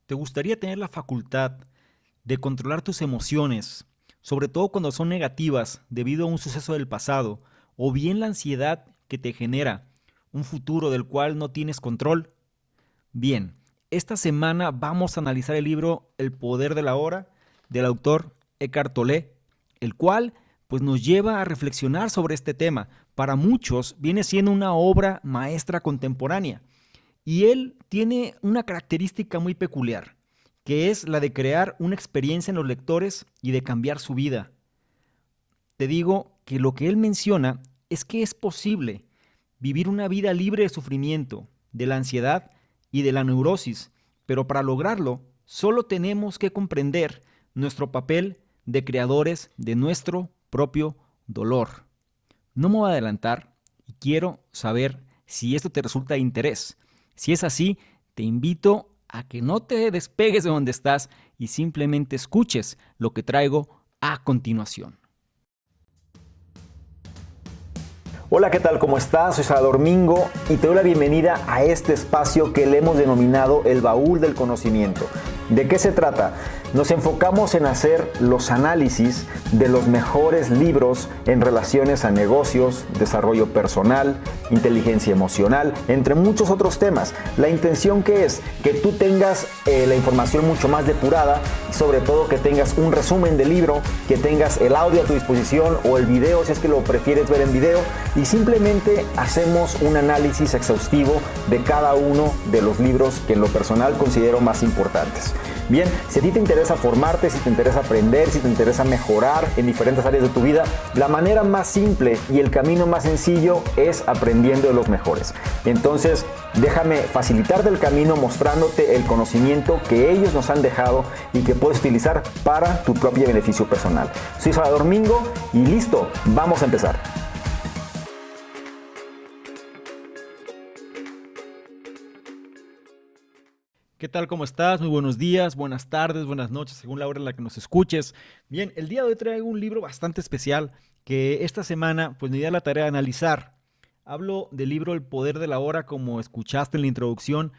¿Te gustaría tener la facultad de controlar tus emociones, sobre todo cuando son negativas debido a un suceso del pasado, o bien la ansiedad que te genera un futuro del cual no tienes control? Bien, esta semana vamos a analizar el libro El poder de la hora del autor Eckhart Tolle, el cual pues nos lleva a reflexionar sobre este tema. Para muchos viene siendo una obra maestra contemporánea. Y él tiene una característica muy peculiar, que es la de crear una experiencia en los lectores y de cambiar su vida. Te digo que lo que él menciona es que es posible vivir una vida libre de sufrimiento, de la ansiedad y de la neurosis, pero para lograrlo solo tenemos que comprender nuestro papel de creadores de nuestro propio dolor. No me voy a adelantar y quiero saber si esto te resulta de interés. Si es así, te invito a que no te despegues de donde estás y simplemente escuches lo que traigo a continuación. Hola, ¿qué tal? ¿Cómo estás? Soy Salvador Mingo y te doy la bienvenida a este espacio que le hemos denominado el baúl del conocimiento. ¿De qué se trata? Nos enfocamos en hacer los análisis de los mejores libros en relaciones a negocios, desarrollo personal, inteligencia emocional, entre muchos otros temas. La intención que es que tú tengas la información mucho más depurada y sobre todo que tengas un resumen del libro, que tengas el audio a tu disposición o el video si es que lo prefieres ver en video, y simplemente hacemos un análisis exhaustivo de cada uno de los libros que en lo personal considero más importantes. Bien, si a ti te interesa formarte, si te interesa aprender, si te interesa mejorar en diferentes áreas de tu vida, la manera más simple y el camino más sencillo es aprendiendo de los mejores. Entonces, déjame facilitarte el camino mostrándote el conocimiento que ellos nos han dejado y que puedes utilizar para tu propio beneficio personal. Soy Salvador Mingo y listo, vamos a empezar. ¿Qué tal? ¿Cómo estás? Muy buenos días, buenas tardes, buenas noches, según la hora en la que nos escuches. Bien, el día de hoy traigo un libro bastante especial que esta semana pues me di a la tarea de analizar. Hablo del libro El poder de la hora, como escuchaste en la introducción,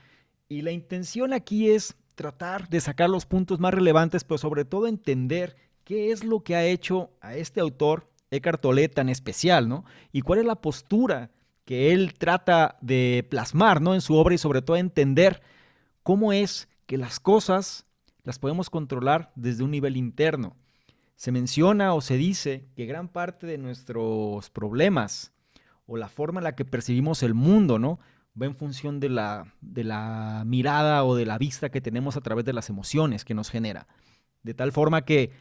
y la intención aquí es tratar de sacar los puntos más relevantes, pero sobre todo entender qué es lo que ha hecho a este autor, Eckhart Tolle, tan especial, ¿no? Y cuál es la postura que él trata de plasmar, ¿no?, en su obra, y sobre todo entender cómo es que las cosas las podemos controlar desde un nivel interno. Se menciona o se dice que gran parte de nuestros problemas o la forma en la que percibimos el mundo, ¿no?, va en función de la mirada o de la vista que tenemos a través de las emociones que nos genera. De tal forma que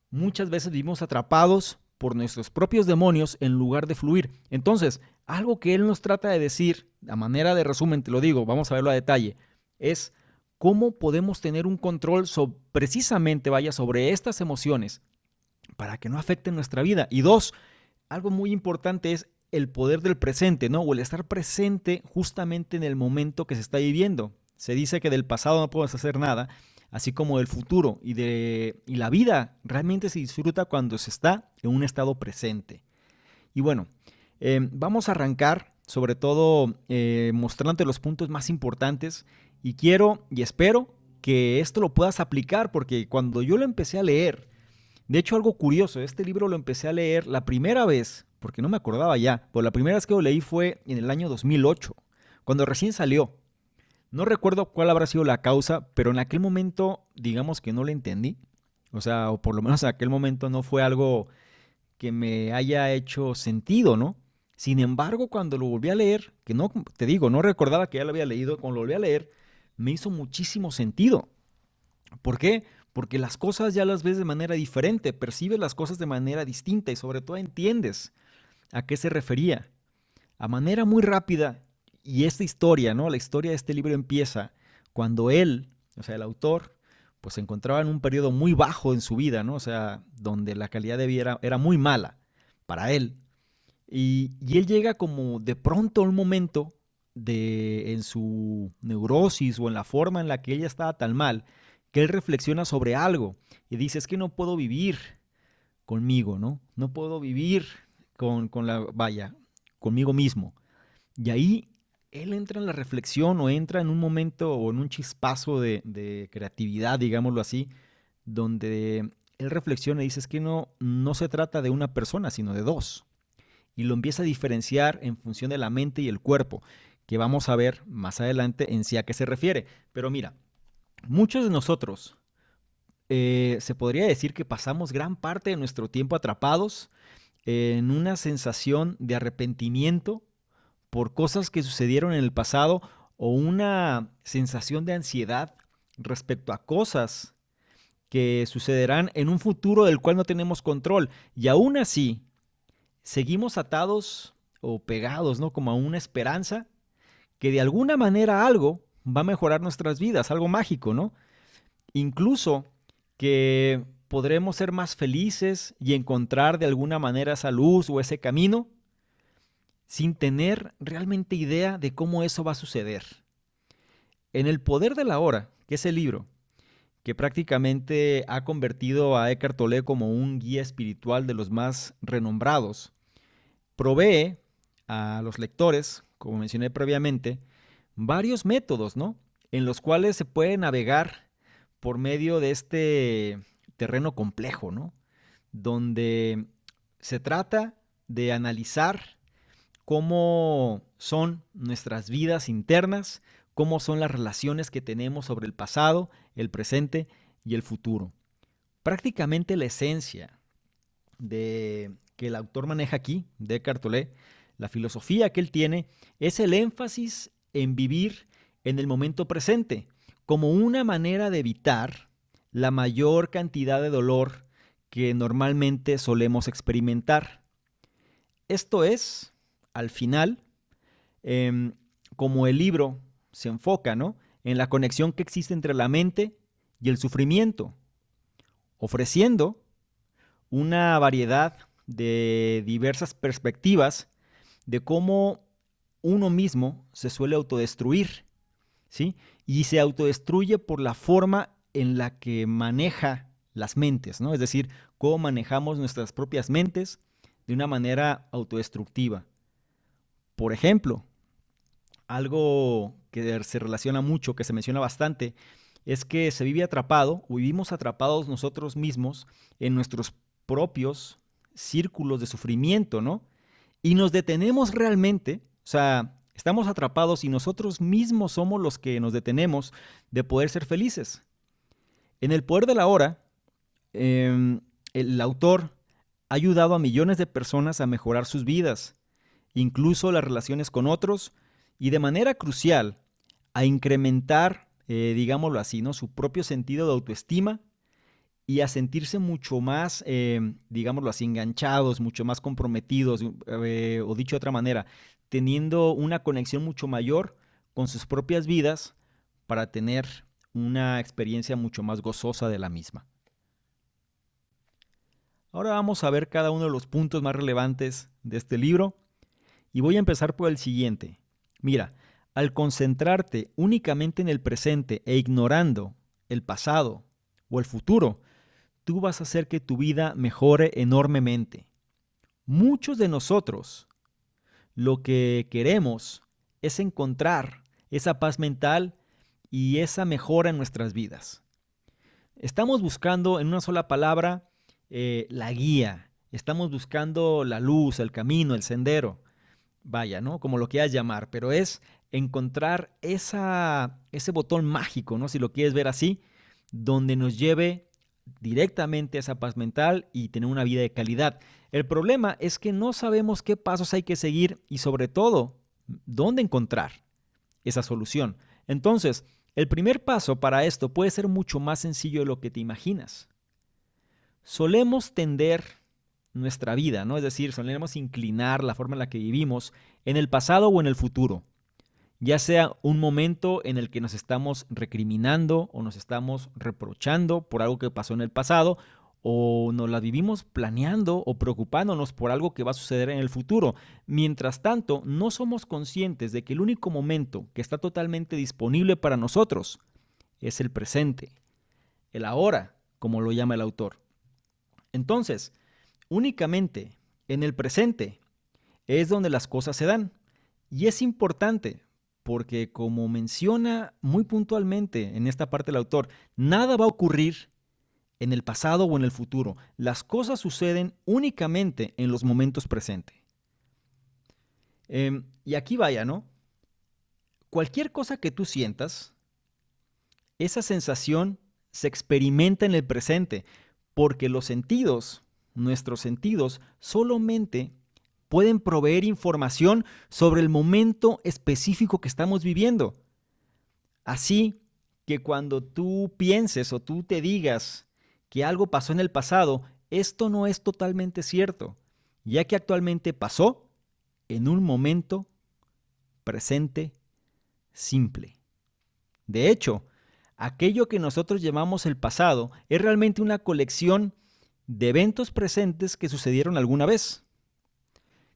muchas veces vivimos atrapados por nuestros propios demonios en lugar de fluir. Entonces, algo que él nos trata de decir, a manera de resumen, te lo digo, vamos a verlo a detalle, es cómo podemos tener un control precisamente, vaya, sobre estas emociones para que no afecten nuestra vida. Y dos, algo muy importante es el poder del presente, ¿no? O el estar presente justamente en el momento que se está viviendo. Se dice que del pasado no puedes hacer nada, así como del futuro. Y la vida realmente se disfruta cuando se está en un estado presente. Y bueno, vamos a arrancar sobre todo mostrándote los puntos más importantes, y quiero y espero que esto lo puedas aplicar, porque cuando yo lo empecé a leer, de hecho algo curioso, este libro lo empecé a leer la primera vez, porque no me acordaba ya, pero la primera vez que lo leí fue en el año 2008, cuando recién salió. No recuerdo cuál habrá sido la causa, pero en aquel momento digamos que no lo entendí. O sea, o por lo menos en aquel momento no fue algo que me haya hecho sentido, ¿no? Sin embargo, cuando lo volví a leer, que no, te digo, no recordaba que ya lo había leído, cuando lo volví a leer, me hizo muchísimo sentido. ¿Por qué? Porque las cosas ya las ves de manera diferente, percibes las cosas de manera distinta y sobre todo entiendes a qué se refería. A manera muy rápida, y esta historia, ¿no? La historia de este libro empieza cuando él, o sea, el autor, pues se encontraba en un periodo muy bajo en su vida, ¿no? O sea, donde la calidad de vida era muy mala para él. Y él llega como de pronto a un momento en su neurosis o en la forma en la que ella estaba tan mal, que él reflexiona sobre algo y dice, es que no puedo vivir conmigo, ¿no? No puedo vivir vaya, conmigo mismo. Y ahí él entra en la reflexión o entra en un momento o en un chispazo de creatividad, digámoslo así, donde él reflexiona y dice, es que no se trata de una persona, sino de dos. Y lo empieza a diferenciar en función de la mente y el cuerpo, que vamos a ver más adelante en sí a qué se refiere. Pero mira, muchos de nosotros se podría decir que pasamos gran parte de nuestro tiempo atrapados en una sensación de arrepentimiento por cosas que sucedieron en el pasado o una sensación de ansiedad respecto a cosas que sucederán en un futuro del cual no tenemos control. Y aún así, seguimos atados o pegados, ¿no? Como a una esperanza que de alguna manera algo va a mejorar nuestras vidas, algo mágico, ¿no? Incluso que podremos ser más felices y encontrar de alguna manera esa luz o ese camino sin tener realmente idea de cómo eso va a suceder. En El Poder de la Hora, que es el libro que prácticamente ha convertido a Eckhart Tolle como un guía espiritual de los más renombrados, provee a los lectores, como mencioné previamente, varios métodos, ¿no? En los cuales se puede navegar por medio de este terreno complejo, ¿no? Donde se trata de analizar cómo son nuestras vidas internas, cómo son las relaciones que tenemos sobre el pasado, el presente y el futuro. Prácticamente la esencia de que el autor maneja aquí, de Eckhart Tolle, la filosofía que él tiene, es el énfasis en vivir en el momento presente, como una manera de evitar la mayor cantidad de dolor que normalmente solemos experimentar. Esto es, al final, como el libro se enfoca, ¿no?, en la conexión que existe entre la mente y el sufrimiento, ofreciendo una variedad de diversas perspectivas de cómo uno mismo se suele autodestruir, ¿sí? Y se autodestruye por la forma en la que maneja las mentes, ¿no? Es decir, cómo manejamos nuestras propias mentes de una manera autodestructiva. Por ejemplo, algo que se relaciona mucho, que se menciona bastante, es que se vive atrapado o vivimos atrapados nosotros mismos en nuestros propios círculos de sufrimiento, ¿no? Y nos detenemos realmente, o sea, estamos atrapados y nosotros mismos somos los que nos detenemos de poder ser felices. En El Poder de la Hora, el autor ha ayudado a millones de personas a mejorar sus vidas, incluso las relaciones con otros, y de manera crucial a incrementar, digámoslo así, ¿no?, su propio sentido de autoestima y a sentirse mucho más, digámoslo así, enganchados, mucho más comprometidos, o dicho de otra manera, teniendo una conexión mucho mayor con sus propias vidas para tener una experiencia mucho más gozosa de la misma. Ahora vamos a ver cada uno de los puntos más relevantes de este libro y voy a empezar por el siguiente. Mira, al concentrarte únicamente en el presente e ignorando el pasado o el futuro, tú vas a hacer que tu vida mejore enormemente. Muchos de nosotros lo que queremos es encontrar esa paz mental y esa mejora en nuestras vidas. Estamos buscando, en una sola palabra, la guía. Estamos buscando la luz, el camino, el sendero. Vaya, ¿no?, como lo quieras llamar, pero es encontrar ese botón mágico, ¿no?, si lo quieres ver así, donde nos lleve directamente a esa paz mental y tener una vida de calidad. El problema es que no sabemos qué pasos hay que seguir y sobre todo, dónde encontrar esa solución. Entonces, el primer paso para esto puede ser mucho más sencillo de lo que te imaginas. Solemos tender nuestra vida, ¿no? Es decir, solemos inclinar la forma en la que vivimos en el pasado o en el futuro. Ya sea un momento en el que nos estamos recriminando o nos estamos reprochando por algo que pasó en el pasado, o nos la vivimos planeando o preocupándonos por algo que va a suceder en el futuro. Mientras tanto, no somos conscientes de que el único momento que está totalmente disponible para nosotros es el presente, el ahora, como lo llama el autor. Entonces, únicamente en el presente es donde las cosas se dan. Y es importante porque como menciona muy puntualmente en esta parte del autor, nada va a ocurrir en el pasado o en el futuro. Las cosas suceden únicamente en los momentos presentes. Y aquí vaya, ¿no? Cualquier cosa que tú sientas, esa sensación se experimenta en el presente, porque los sentidos, nuestros sentidos, solamente pueden proveer información sobre el momento específico que estamos viviendo. Así que cuando tú pienses o tú te digas que algo pasó en el pasado, esto no es totalmente cierto, ya que actualmente pasó en un momento presente simple. De hecho, aquello que nosotros llamamos el pasado es realmente una colección de eventos presentes que sucedieron alguna vez.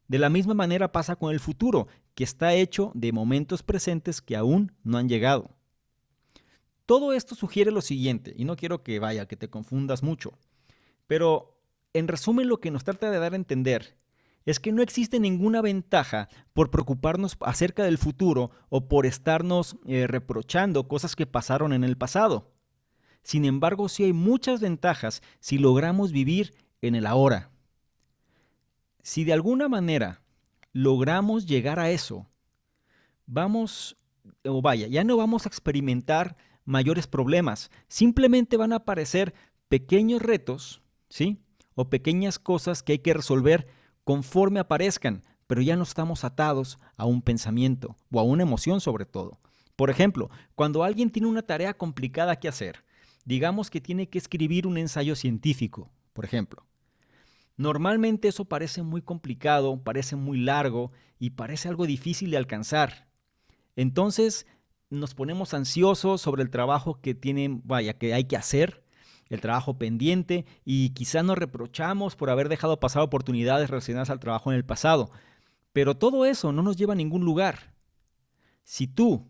De la misma manera pasa con el futuro, que está hecho de momentos presentes que aún no han llegado. Todo esto sugiere lo siguiente, y no quiero que te confundas mucho, pero en resumen lo que nos trata de dar a entender es que no existe ninguna ventaja por preocuparnos acerca del futuro o por estarnos reprochando cosas que pasaron en el pasado. Sin embargo, sí hay muchas ventajas si logramos vivir en el ahora. Si de alguna manera logramos llegar a eso, ya no vamos a experimentar mayores problemas. Simplemente van a aparecer pequeños retos, ¿sí? O pequeñas cosas que hay que resolver conforme aparezcan, pero ya no estamos atados a un pensamiento o a una emoción sobre todo. Por ejemplo, cuando alguien tiene una tarea complicada que hacer, digamos que tiene que escribir un ensayo científico, por ejemplo. Normalmente eso parece muy complicado, parece muy largo y parece algo difícil de alcanzar. Entonces nos ponemos ansiosos sobre el trabajo que que hay que hacer, el trabajo pendiente, y quizás nos reprochamos por haber dejado pasar oportunidades relacionadas al trabajo en el pasado. Pero todo eso no nos lleva a ningún lugar. Si tú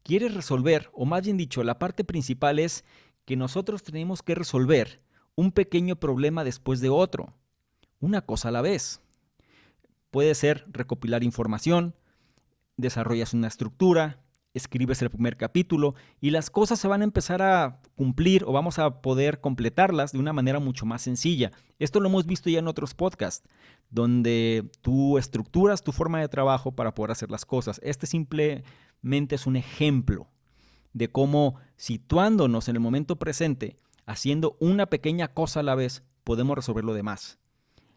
quieres resolver, o más bien dicho, la parte principal es que nosotros tenemos que resolver un pequeño problema después de otro. Una cosa a la vez. Puede ser recopilar información, desarrollas una estructura, escribes el primer capítulo y las cosas se van a empezar a cumplir o vamos a poder completarlas de una manera mucho más sencilla. Esto lo hemos visto ya en otros podcasts, donde tú estructuras tu forma de trabajo para poder hacer las cosas. Este simplemente es un ejemplo de cómo, situándonos en el momento presente, haciendo una pequeña cosa a la vez, podemos resolver lo demás.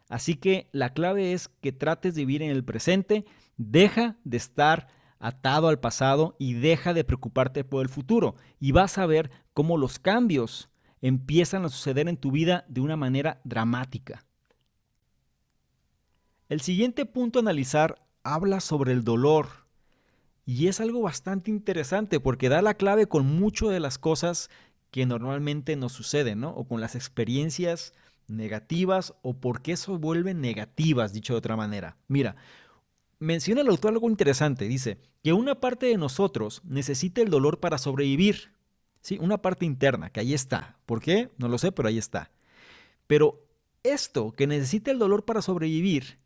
Así que la clave es que trates de vivir en el presente, deja de estar atado al pasado y deja de preocuparte por el futuro. Y vas a ver cómo los cambios empiezan a suceder en tu vida de una manera dramática. El siguiente punto a analizar habla sobre el dolor. Y es algo bastante interesante porque da la clave con mucho de las cosas que normalmente nos suceden, ¿no? O con las experiencias negativas o por qué se vuelven negativas, dicho de otra manera. Mira, menciona el autor algo interesante. Dice que una parte de nosotros necesita el dolor para sobrevivir. ¿Sí? Una parte interna, que ahí está. ¿Por qué? No lo sé, pero ahí está. Pero esto que necesita el dolor para sobrevivir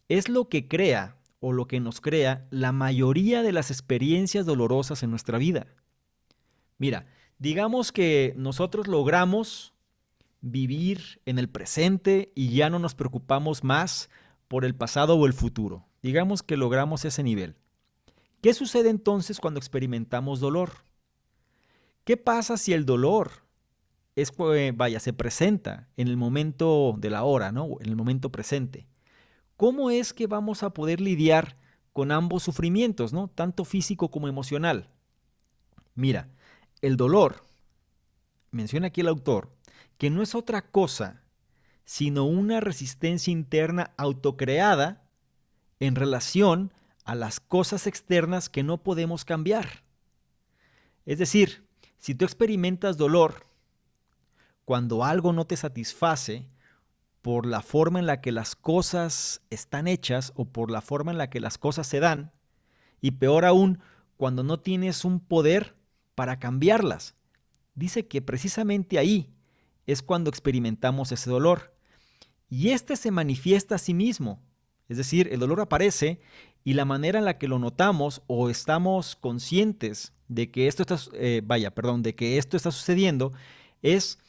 es lo que crea o lo que nos crea la mayoría de las experiencias dolorosas en nuestra vida. Mira, digamos que nosotros logramos vivir en el presente y ya no nos preocupamos más por el pasado o el futuro. Digamos que logramos ese nivel. ¿Qué sucede entonces cuando experimentamos dolor? ¿Qué pasa si el dolor se presenta en el momento de la hora, ¿no? En el momento presente? ¿Cómo es que vamos a poder lidiar con ambos sufrimientos, ¿no? Tanto físico como emocional? Mira, el dolor, menciona aquí el autor, que no es otra cosa sino una resistencia interna autocreada en relación a las cosas externas que no podemos cambiar. Es decir, si tú experimentas dolor cuando algo no te satisface por la forma en la que las cosas están hechas o por la forma en la que las cosas se dan, y peor aún, cuando no tienes un poder para cambiarlas, dice que precisamente ahí es cuando experimentamos ese dolor. Y este se manifiesta a sí mismo Es decir, el dolor aparece y la manera en la que lo notamos o estamos conscientes de que esto está, de que esto está sucediendo es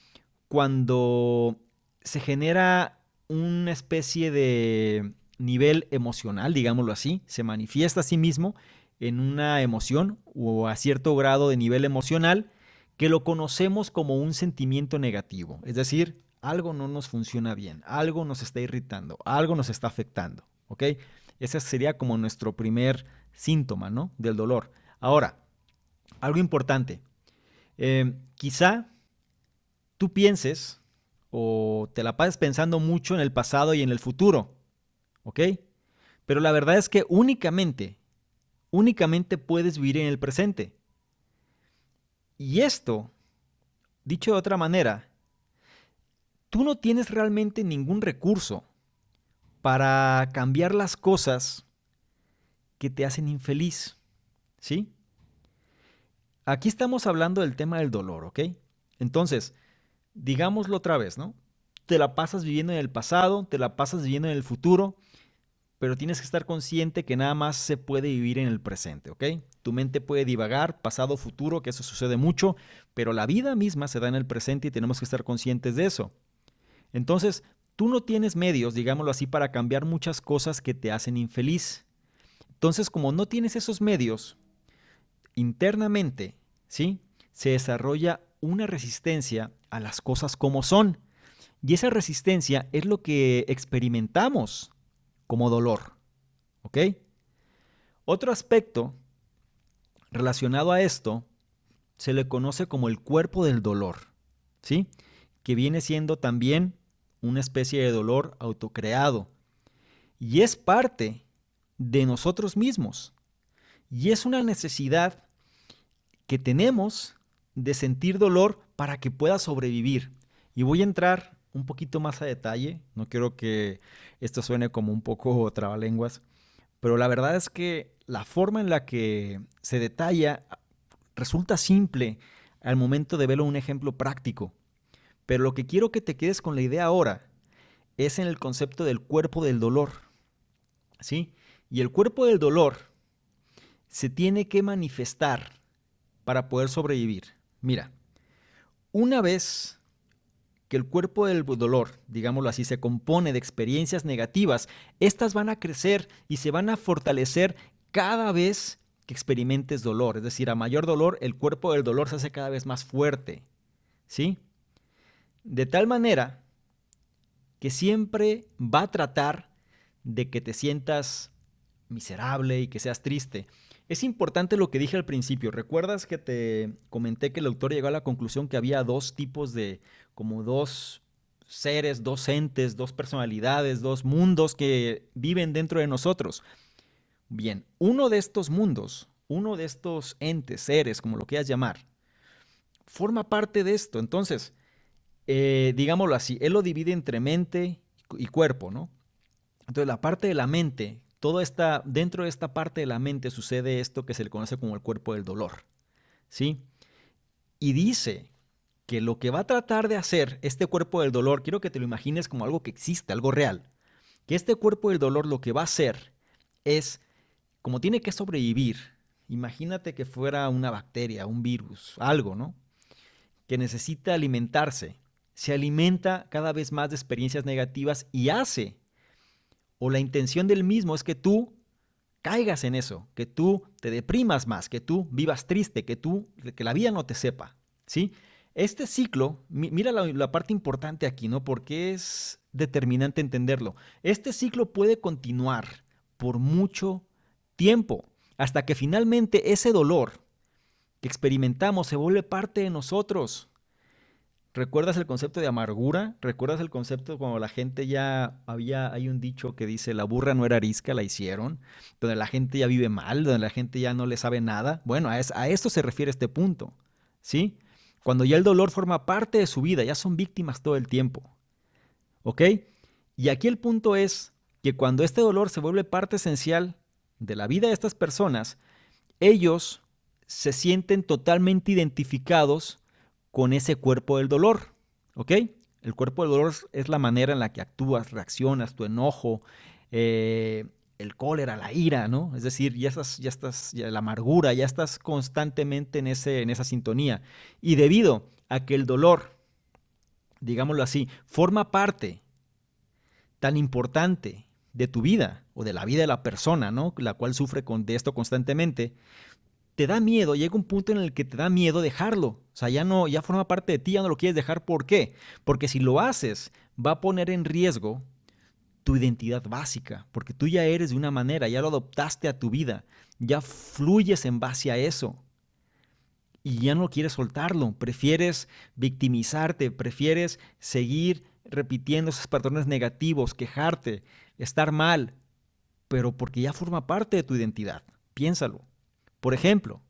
cuando se genera una especie de nivel emocional, digámoslo así, se manifiesta a sí mismo en una emoción o a cierto grado de nivel emocional que lo conocemos como un sentimiento negativo. Es decir, algo no nos funciona bien, algo nos está irritando, algo nos está afectando, ¿ok? Ese sería como nuestro primer síntoma, ¿no? Del dolor. Ahora, algo importante. Quizá tú pienses o te la pases pensando mucho en el pasado y en el futuro, ¿ok? Pero la verdad es que únicamente puedes vivir en el presente. Y esto, dicho de otra manera, tú no tienes realmente ningún recurso para cambiar las cosas que te hacen infeliz, ¿sí? Aquí estamos hablando del tema del dolor, ¿ok? Entonces, digámoslo otra vez, ¿no? Te la pasas viviendo en el pasado, te la pasas viviendo en el futuro, pero tienes que estar consciente que nada más se puede vivir en el presente, ¿ok? Tu mente puede divagar, pasado, futuro, que eso sucede mucho, pero la vida misma se da en el presente y tenemos que estar conscientes de eso. Entonces, tú no tienes medios, digámoslo así, para cambiar muchas cosas que te hacen infeliz. Entonces, como no tienes esos medios, internamente, ¿sí? Se desarrolla una resistencia a las cosas como son. Y esa resistencia es lo que experimentamos como dolor, ¿ok? Otro aspecto relacionado a esto se le conoce como el cuerpo del dolor, ¿sí? Que viene siendo también una especie de dolor autocreado. Y es parte de nosotros mismos. Y es una necesidad que tenemos de sentir dolor para que pueda sobrevivir. Y voy a entrar un poquito más a detalle, no quiero que esto suene como un poco trabalenguas, pero la verdad es que la forma en la que se detalla resulta simple al momento de verlo en un ejemplo práctico. Pero lo que quiero que te quedes con la idea ahora es en el concepto del cuerpo del dolor, ¿sí? Y el cuerpo del dolor se tiene que manifestar para poder sobrevivir. Mira, una vez que el cuerpo del dolor, digámoslo así, se compone de experiencias negativas, estas van a crecer y se van a fortalecer cada vez que experimentes dolor. Es decir, a mayor dolor, el cuerpo del dolor se hace cada vez más fuerte, ¿sí? De tal manera que siempre va a tratar de que te sientas miserable y que seas triste. Es importante lo que dije al principio. ¿Recuerdas que te comenté que el autor llegó a la conclusión que había dos tipos de, como dos seres, dos entes, dos personalidades, dos mundos que viven dentro de nosotros? Bien, uno de estos mundos, uno de estos entes, seres, como lo quieras llamar, forma parte de esto. Entonces, digámoslo así, él lo divide entre mente y cuerpo, ¿no? Entonces, la parte de la mente, dentro de esta parte de la mente sucede esto que se le conoce como el cuerpo del dolor, ¿sí? Y dice que lo que va a tratar de hacer este cuerpo del dolor, quiero que te lo imagines como algo que existe, algo real, que este cuerpo del dolor lo que va a hacer es, como tiene que sobrevivir, imagínate que fuera una bacteria, un virus, algo, ¿no? Que necesita alimentarse, se alimenta cada vez más de experiencias negativas y hace, o la intención del mismo es que tú caigas en eso, que tú te deprimas más, que tú vivas triste, que la vida no te sepa, ¿sí? Este ciclo, mira la parte importante aquí, ¿no? Porque es determinante entenderlo. Este ciclo puede continuar por mucho tiempo, hasta que finalmente ese dolor que experimentamos se vuelve parte de nosotros. ¿Recuerdas el concepto de amargura? ¿Recuerdas el concepto cuando la gente hay un dicho que dice, la burra no era arisca, la hicieron, donde la gente ya vive mal, donde la gente ya no le sabe nada? Bueno, a esto se refiere este punto, ¿sí? Cuando ya el dolor forma parte de su vida, ya son víctimas todo el tiempo, ¿ok? Y aquí el punto es que cuando este dolor se vuelve parte esencial de la vida de estas personas, ellos se sienten totalmente identificados con ese cuerpo del dolor, ¿ok? El cuerpo del dolor es la manera en la que actúas, reaccionas, tu enojo, el cólera, la ira, ¿no? Es decir, la amargura, ya estás constantemente en esa sintonía. Y debido a que el dolor, digámoslo así, forma parte tan importante de tu vida o de la vida de la persona, ¿no? La cual sufre de esto constantemente, te da miedo, llega un punto en el que te da miedo dejarlo. O sea, ya forma parte de ti, ya no lo quieres dejar. ¿Por qué? Porque si lo haces, va a poner en riesgo tu identidad básica, porque tú ya eres de una manera, ya lo adoptaste a tu vida, ya fluyes en base a eso y ya no quieres soltarlo, prefieres victimizarte, prefieres seguir repitiendo esos patrones negativos, quejarte, estar mal, pero porque ya forma parte de tu identidad. Piénsalo. Por ejemplo,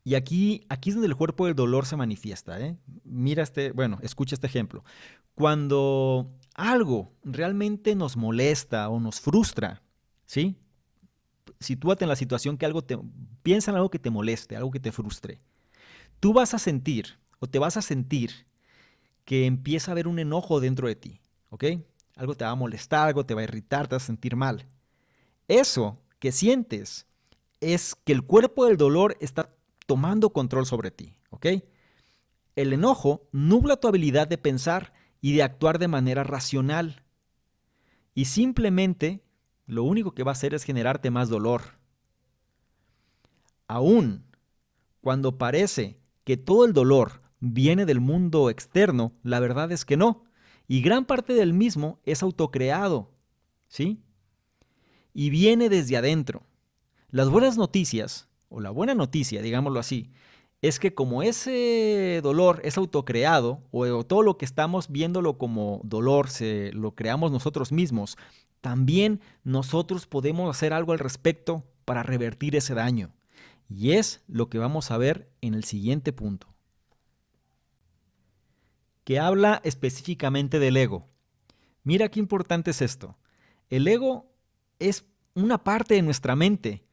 y aquí es donde el cuerpo del dolor se manifiesta, ¿eh? Escucha este ejemplo. Cuando algo realmente nos molesta o nos frustra, ¿sí? Sitúate en la situación piensa en algo que te moleste, algo que te frustre. Tú vas a sentir o te vas a sentir que empieza a haber un enojo dentro de ti, ¿ok? Algo te va a molestar, algo te va a irritar, te vas a sentir mal. Eso que sientes es que el cuerpo del dolor está tomando control sobre ti, ¿ok? El enojo nubla tu habilidad de pensar y de actuar de manera racional. Y simplemente lo único que va a hacer es generarte más dolor. Aún cuando parece que todo el dolor viene del mundo externo, la verdad es que no. Y gran parte del mismo es autocreado, ¿sí? Y viene desde adentro. Las buenas noticias, o la buena noticia, digámoslo así, es que como ese dolor es autocreado, o todo lo que estamos viéndolo como dolor lo creamos nosotros mismos, también nosotros podemos hacer algo al respecto para revertir ese daño. Y es lo que vamos a ver en el siguiente punto, que habla específicamente del ego. Mira qué importante es esto. El ego es una parte de nuestra mente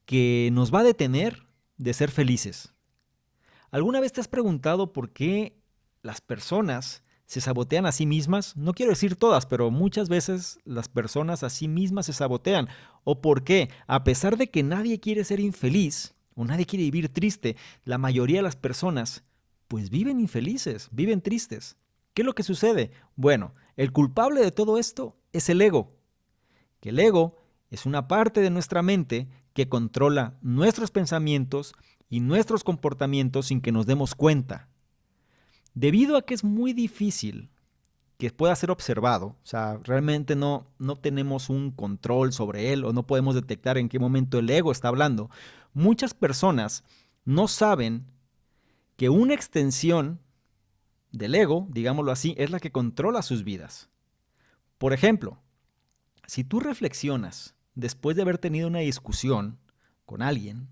que nos va a detener de ser felices. ¿Alguna vez te has preguntado por qué las personas se sabotean a sí mismas? No quiero decir todas, pero muchas veces las personas a sí mismas se sabotean. ¿O por qué? A pesar de que nadie quiere ser infeliz o nadie quiere vivir triste, la mayoría de las personas pues viven infelices, viven tristes. ¿Qué es lo que sucede? Bueno, el culpable de todo esto es el ego. Que el ego es una parte de nuestra mente que controla nuestros pensamientos y nuestros comportamientos sin que nos demos cuenta. Debido a que es muy difícil que pueda ser observado, o sea, realmente no tenemos un control sobre él o no podemos detectar en qué momento el ego está hablando, muchas personas no saben que una extensión del ego, digámoslo así, es la que controla sus vidas. Por ejemplo, si tú reflexionas después de haber tenido una discusión con alguien,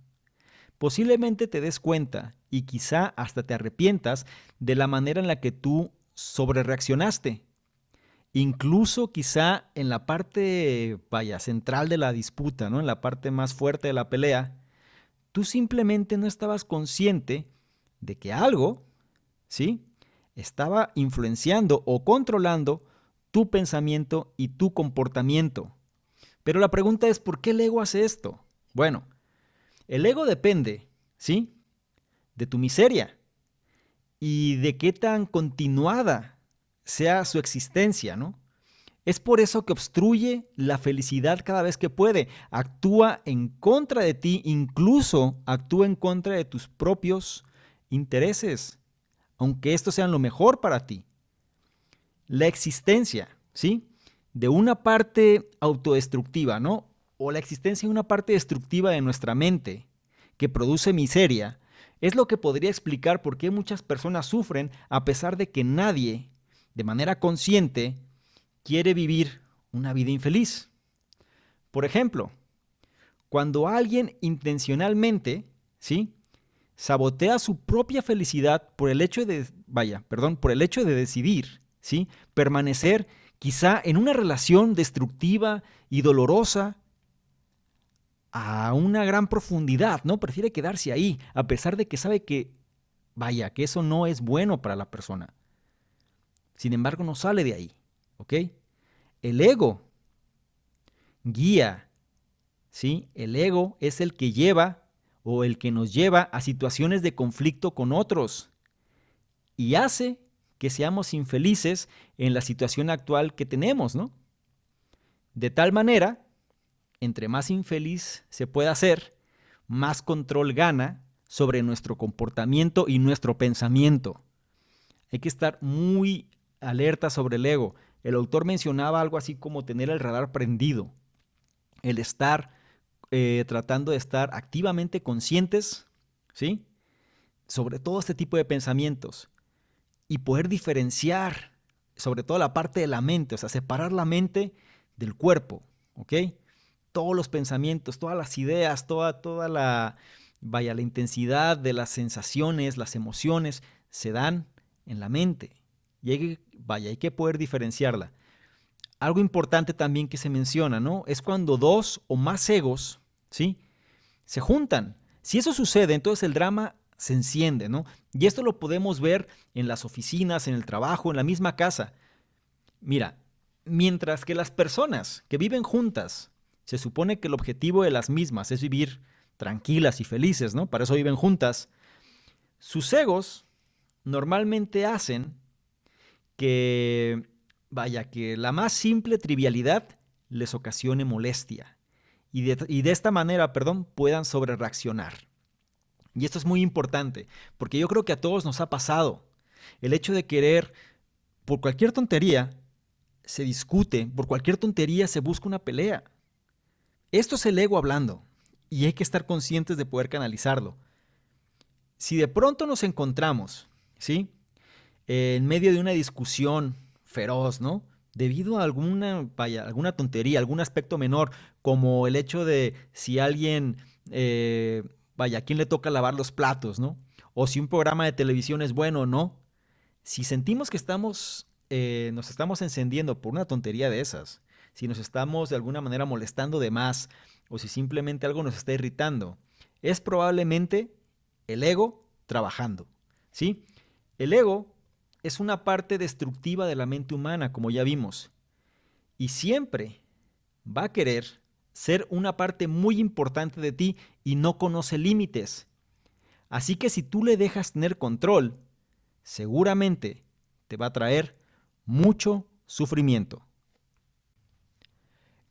posiblemente te des cuenta y quizá hasta te arrepientas de la manera en la que tú sobrereaccionaste. Incluso quizá en la parte, central de la disputa, ¿no? En la parte más fuerte de la pelea, tú simplemente no estabas consciente de que algo, ¿sí?, estaba influenciando o controlando tu pensamiento y tu comportamiento. Pero la pregunta es, ¿por qué el ego hace esto? Bueno, el ego depende, ¿sí?, de tu miseria y de qué tan continuada sea su existencia, ¿no? Es por eso que obstruye la felicidad cada vez que puede. Actúa en contra de ti, incluso actúa en contra de tus propios intereses, aunque esto sea lo mejor para ti. La existencia, ¿sí?, de una parte autodestructiva, ¿no?, o la existencia de una parte destructiva de nuestra mente que produce miseria, es lo que podría explicar por qué muchas personas sufren a pesar de que nadie, de manera consciente, quiere vivir una vida infeliz. Por ejemplo, cuando alguien intencionalmente, ¿sí?, sabotea su propia felicidad por el hecho de decidir, ¿sí?, permanecer quizá en una relación destructiva y dolorosa a una gran profundidad, ¿no? Prefiere quedarse ahí, a pesar de que sabe que eso no es bueno para la persona. Sin embargo, no sale de ahí, ¿ok? El ego guía, ¿sí? El ego es el que lleva o el que nos lleva a situaciones de conflicto con otros y hace que seamos infelices en la situación actual que tenemos, ¿no? De tal manera, entre más infeliz se pueda hacer, más control gana sobre nuestro comportamiento y nuestro pensamiento. Hay que estar muy alerta sobre el ego. El autor mencionaba algo así como tener el radar prendido, el estar tratando de estar activamente conscientes, ¿sí? Sobre todo este tipo de pensamientos y poder diferenciar, sobre todo la parte de la mente, o sea, separar la mente del cuerpo, ¿ok? Todos los pensamientos, todas las ideas, toda la, vaya, la intensidad de las sensaciones, las emociones, se dan en la mente. Y hay que poder diferenciarla. Algo importante también que se menciona, ¿no? Es cuando dos o más egos, ¿sí? Se juntan. Si eso sucede, entonces el drama se enciende, ¿no? Y esto lo podemos ver en las oficinas, en el trabajo, en la misma casa. Mira, mientras que las personas que viven juntas, se supone que el objetivo de las mismas es vivir tranquilas y felices, ¿no? Para eso viven juntas. Sus egos normalmente hacen que, vaya, que la más simple trivialidad les ocasione molestia y de esta manera, perdón, puedan sobrereaccionar. Y esto es muy importante, porque yo creo que a todos nos ha pasado el hecho de querer, por cualquier tontería, se discute, por cualquier tontería se busca una pelea. Esto es el ego hablando y hay que estar conscientes de poder canalizarlo. Si de pronto nos encontramos, ¿sí? En medio de una discusión feroz, ¿no? Debido a alguna tontería, algún aspecto menor, como el hecho de si alguien, a quién le toca lavar los platos, ¿no? O si un programa de televisión es bueno o no. Si sentimos que nos estamos encendiendo por una tontería de esas, si nos estamos de alguna manera molestando de más, o si simplemente algo nos está irritando, es probablemente el ego trabajando, ¿sí? El ego es una parte destructiva de la mente humana, como ya vimos, y siempre va a querer ser una parte muy importante de ti y no conoce límites. Así que si tú le dejas tener control, seguramente te va a traer mucho sufrimiento.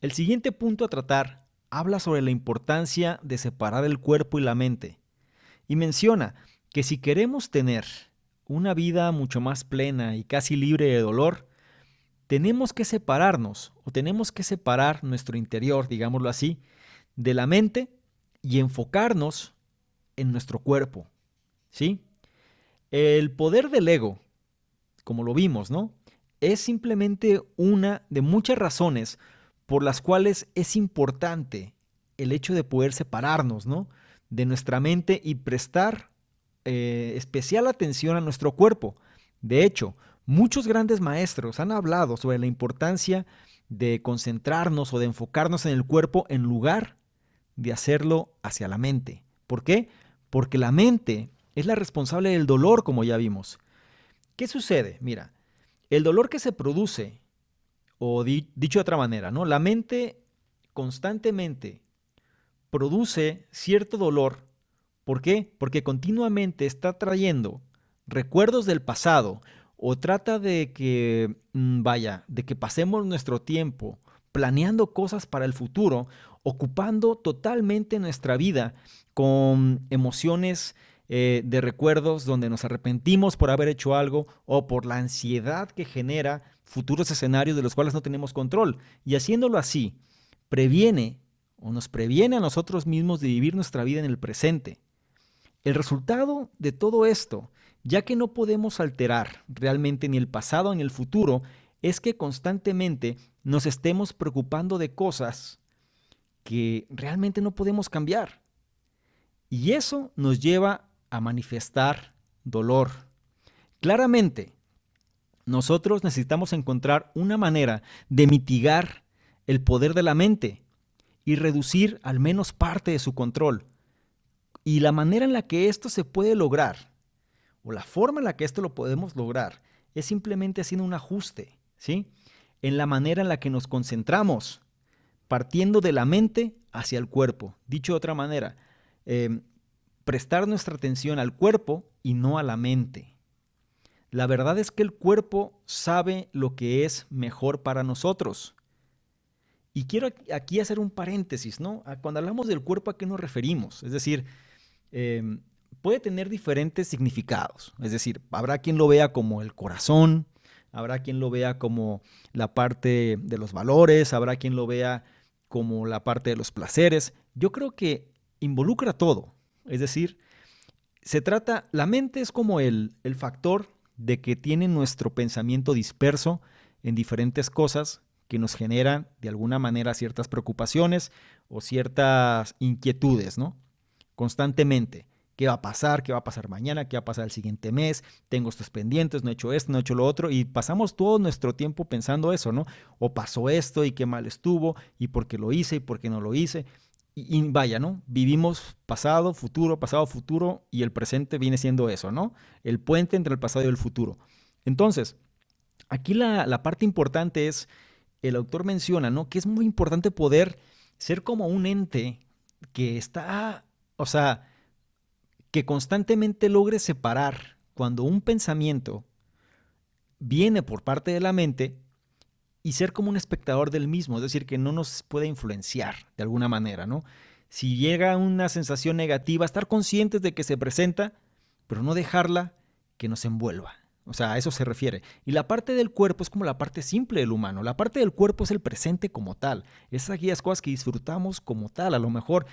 El siguiente punto a tratar habla sobre la importancia de separar el cuerpo y la mente y menciona que si queremos tener una vida mucho más plena y casi libre de dolor, tenemos que separarnos o tenemos que separar nuestro interior, digámoslo así, de la mente y enfocarnos en nuestro cuerpo, ¿sí? El poder del ego, como lo vimos, ¿no? Es simplemente una de muchas razones por las cuales es importante el hecho de poder separarnos, ¿no? De nuestra mente y prestar especial atención a nuestro cuerpo. De hecho, muchos grandes maestros han hablado sobre la importancia de concentrarnos o de enfocarnos en el cuerpo en lugar de hacerlo hacia la mente. ¿Por qué? Porque la mente es la responsable del dolor, como ya vimos. ¿Qué sucede? Mira, el dolor que se produce, o dicho de otra manera, ¿no? La mente constantemente produce cierto dolor. ¿Por qué? Porque continuamente está trayendo recuerdos del pasado o trata de que, de que pasemos nuestro tiempo planeando cosas para el futuro, ocupando totalmente nuestra vida con emociones de recuerdos donde nos arrepentimos por haber hecho algo o por la ansiedad que genera futuros escenarios de los cuales no tenemos control. Y haciéndolo así, previene o nos previene a nosotros mismos de vivir nuestra vida en el presente. El resultado de todo esto, ya que no podemos alterar realmente ni el pasado ni el futuro, es que constantemente nos estemos preocupando de cosas que realmente no podemos cambiar. Y eso nos lleva a manifestar dolor. Claramente, nosotros necesitamos encontrar una manera de mitigar el poder de la mente y reducir al menos parte de su control. Y la manera en la que esto se puede lograr, o la forma en la que esto lo podemos lograr, es simplemente haciendo un ajuste, ¿sí? En la manera en la que nos concentramos, partiendo de la mente hacia el cuerpo. Dicho de otra manera, prestar nuestra atención al cuerpo y no a la mente. La verdad es que el cuerpo sabe lo que es mejor para nosotros. Y quiero aquí hacer un paréntesis, ¿no? Cuando hablamos del cuerpo, ¿a qué nos referimos? Es decir, puede tener diferentes significados. Es decir, habrá quien lo vea como el corazón, habrá quien lo vea como la parte de los valores, habrá quien lo vea como la parte de los placeres. Yo creo que involucra todo. Es decir, la mente es como el factor de que tiene nuestro pensamiento disperso en diferentes cosas que nos generan de alguna manera ciertas preocupaciones o ciertas inquietudes, ¿no? Constantemente. ¿Qué va a pasar? ¿Qué va a pasar mañana? ¿Qué va a pasar el siguiente mes? Tengo estos pendientes, no he hecho esto, no he hecho lo otro. Y pasamos todo nuestro tiempo pensando eso, ¿no? O pasó esto y qué mal estuvo, y por qué lo hice y por qué no lo hice. Y vaya, ¿no? Vivimos pasado, futuro, y el presente viene siendo eso, ¿no? El puente entre el pasado y el futuro. Entonces, aquí la parte importante es, el autor menciona, ¿no? Que es muy importante poder ser como un ente que está, o sea, que constantemente logre separar cuando un pensamiento viene por parte de la mente y ser como un espectador del mismo, es decir, que no nos puede influenciar de alguna manera, ¿no? Si llega una sensación negativa, estar conscientes de que se presenta, pero no dejarla que nos envuelva. O sea, a eso se refiere. Y la parte del cuerpo es como la parte simple del humano. La parte del cuerpo es el presente como tal. Es aquellas cosas que disfrutamos como tal. A lo mejor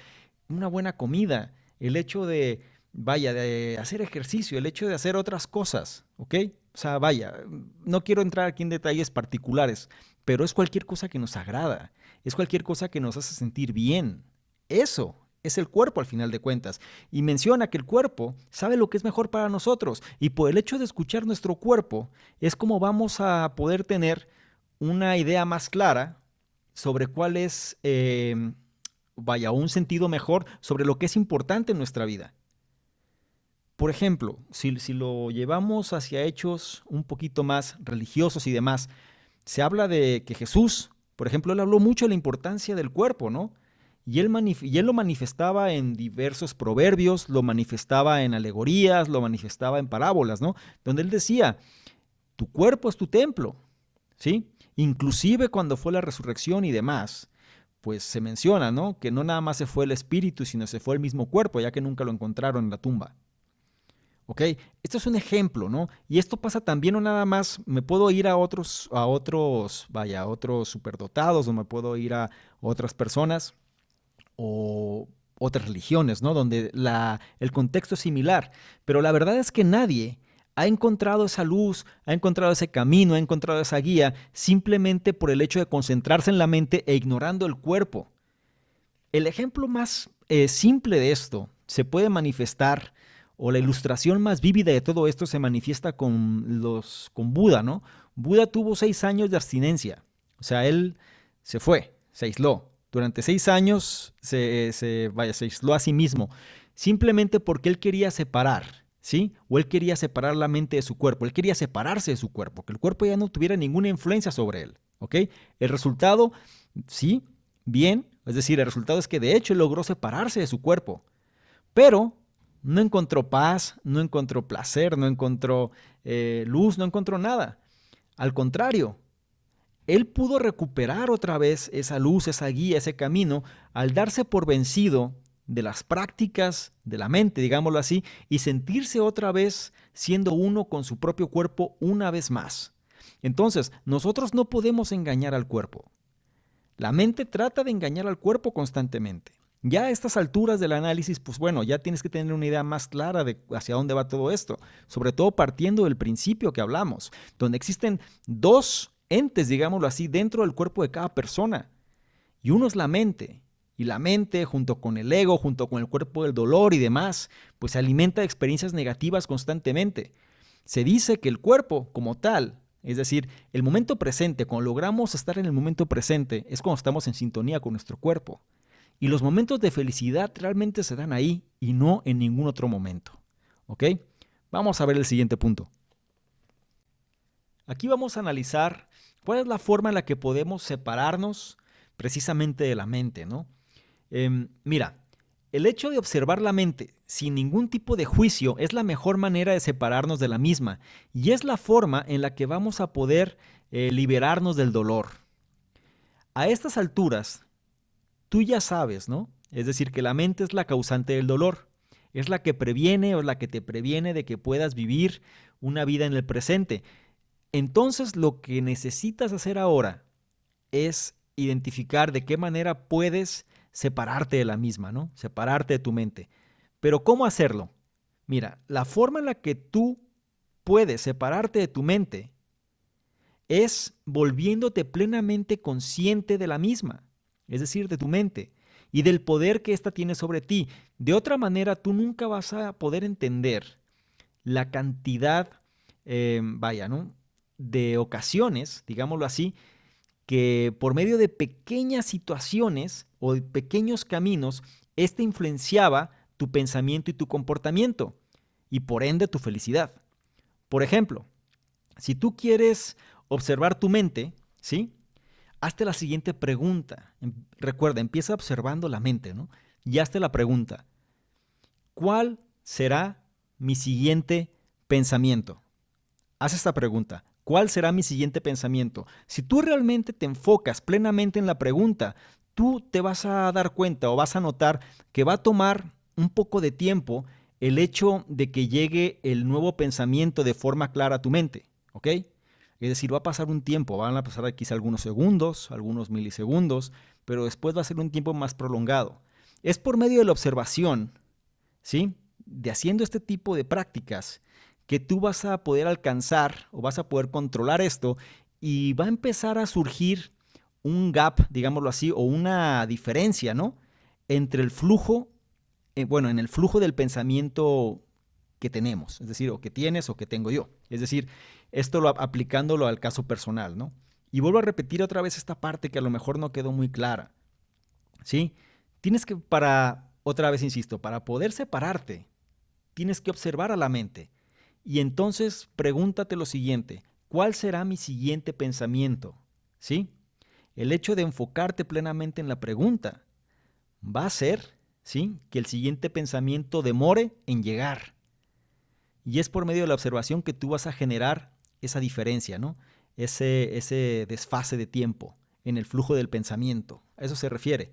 una buena comida, el hecho de hacer ejercicio, el hecho de hacer otras cosas, ¿ok? O sea, no quiero entrar aquí en detalles particulares, pero es cualquier cosa que nos agrada, es cualquier cosa que nos hace sentir bien. Eso es el cuerpo al final de cuentas. Y menciona que el cuerpo sabe lo que es mejor para nosotros, y por el hecho de escuchar nuestro cuerpo es como vamos a poder tener una idea más clara sobre cuál es, un sentido mejor sobre lo que es importante en nuestra vida. Por ejemplo, si lo llevamos hacia hechos un poquito más religiosos y demás, se habla de que Jesús, por ejemplo, él habló mucho de la importancia del cuerpo, ¿no? Y él lo manifestaba en diversos proverbios, lo manifestaba en alegorías, lo manifestaba en parábolas, ¿no? Donde él decía, tu cuerpo es tu templo, ¿sí? Inclusive cuando fue la resurrección y demás, pues se menciona, ¿no? Que no nada más se fue el espíritu, sino se fue el mismo cuerpo, ya que nunca lo encontraron en la tumba. ¿Ok? Esto es un ejemplo, ¿no? Y esto pasa también, no nada más, me puedo ir a otros superdotados, o me puedo ir a otras personas o otras religiones, ¿no? Donde el contexto es similar. Pero la verdad es que nadie ha encontrado esa luz, ha encontrado ese camino, ha encontrado esa guía, simplemente por el hecho de concentrarse en la mente e ignorando el cuerpo. El ejemplo más simple de esto se puede manifestar, o la ilustración más vívida de todo esto se manifiesta con Buda, ¿no? Buda tuvo 6 años de abstinencia. O sea, él se aisló. Durante 6 años se aisló a sí mismo, simplemente porque él quería separar, ¿sí? O él quería separar la mente de su cuerpo, él quería separarse de su cuerpo, que el cuerpo ya no tuviera ninguna influencia sobre él, ¿ok? El resultado, sí, bien, es decir, el resultado es que de hecho él logró separarse de su cuerpo, pero no encontró paz, no encontró placer, no encontró luz, no encontró nada. Al contrario, él pudo recuperar otra vez esa luz, esa guía, ese camino, al darse por vencido de las prácticas de la mente, digámoslo así, y sentirse otra vez siendo uno con su propio cuerpo una vez más. Entonces, nosotros no podemos engañar al cuerpo. La mente trata de engañar al cuerpo constantemente. Ya a estas alturas del análisis, pues bueno, ya tienes que tener una idea más clara de hacia dónde va todo esto, sobre todo partiendo del principio que hablamos, donde existen 2 entes, digámoslo así, dentro del cuerpo de cada persona. Y uno es la mente, y la mente, junto con el ego, junto con el cuerpo del dolor y demás, pues se alimenta de experiencias negativas constantemente. Se dice que el cuerpo como tal, es decir, el momento presente, cuando logramos estar en el momento presente, es cuando estamos en sintonía con nuestro cuerpo. Y los momentos de felicidad realmente se dan ahí y no en ningún otro momento. ¿Ok? Vamos a ver el siguiente punto. Aquí vamos a analizar cuál es la forma en la que podemos separarnos precisamente de la mente, ¿no? Mira, el hecho de observar la mente sin ningún tipo de juicio es la mejor manera de separarnos de la misma y es la forma en la que vamos a poder liberarnos del dolor. A estas alturas, tú ya sabes, ¿no? Es decir, que la mente es la causante del dolor. Es la que previene o la que te previene de que puedas vivir una vida en el presente. Entonces, lo que necesitas hacer ahora es identificar de qué manera puedes separarte de la misma, ¿no? Separarte de tu mente. Pero ¿cómo hacerlo? Mira, la forma en la que tú puedes separarte de tu mente es volviéndote plenamente consciente de la misma, es decir, de tu mente y del poder que ésta tiene sobre ti. De otra manera, tú nunca vas a poder entender la cantidad, ¿no? De ocasiones, digámoslo así, que por medio de pequeñas situaciones o de pequeños caminos, éste influenciaba tu pensamiento y tu comportamiento y por ende tu felicidad. Por ejemplo, si tú quieres observar tu mente, ¿sí? Hazte la siguiente pregunta. Recuerda, empieza observando la mente, ¿no? Y hazte la pregunta: ¿cuál será mi siguiente pensamiento? Haz esta pregunta: ¿cuál será mi siguiente pensamiento? Si tú realmente te enfocas plenamente en la pregunta, tú te vas a dar cuenta o vas a notar que va a tomar un poco de tiempo el hecho de que llegue el nuevo pensamiento de forma clara a tu mente, ¿ok? Es decir, va a pasar un tiempo, van a pasar quizá algunos segundos, algunos milisegundos, pero después va a ser un tiempo más prolongado. Es por medio de la observación, ¿sí? De haciendo este tipo de prácticas que tú vas a poder alcanzar o vas a poder controlar esto y va a empezar a surgir un gap, digámoslo así, o una diferencia, ¿no? Entre el flujo, en el flujo del pensamiento que tenemos, es decir, o que tienes o que tengo yo. Es decir, aplicándolo al caso personal, ¿no? Y vuelvo a repetir otra vez esta parte que a lo mejor no quedó muy clara, ¿sí? Tienes que, otra vez insisto, para poder separarte, tienes que observar a la mente. Y entonces pregúntate lo siguiente: ¿cuál será mi siguiente pensamiento? ¿Sí? El hecho de enfocarte plenamente en la pregunta va a hacer, ¿sí?, que el siguiente pensamiento demore en llegar. Y es por medio de la observación que tú vas a generar esa diferencia, ¿no? Ese desfase de tiempo en el flujo del pensamiento. A eso se refiere.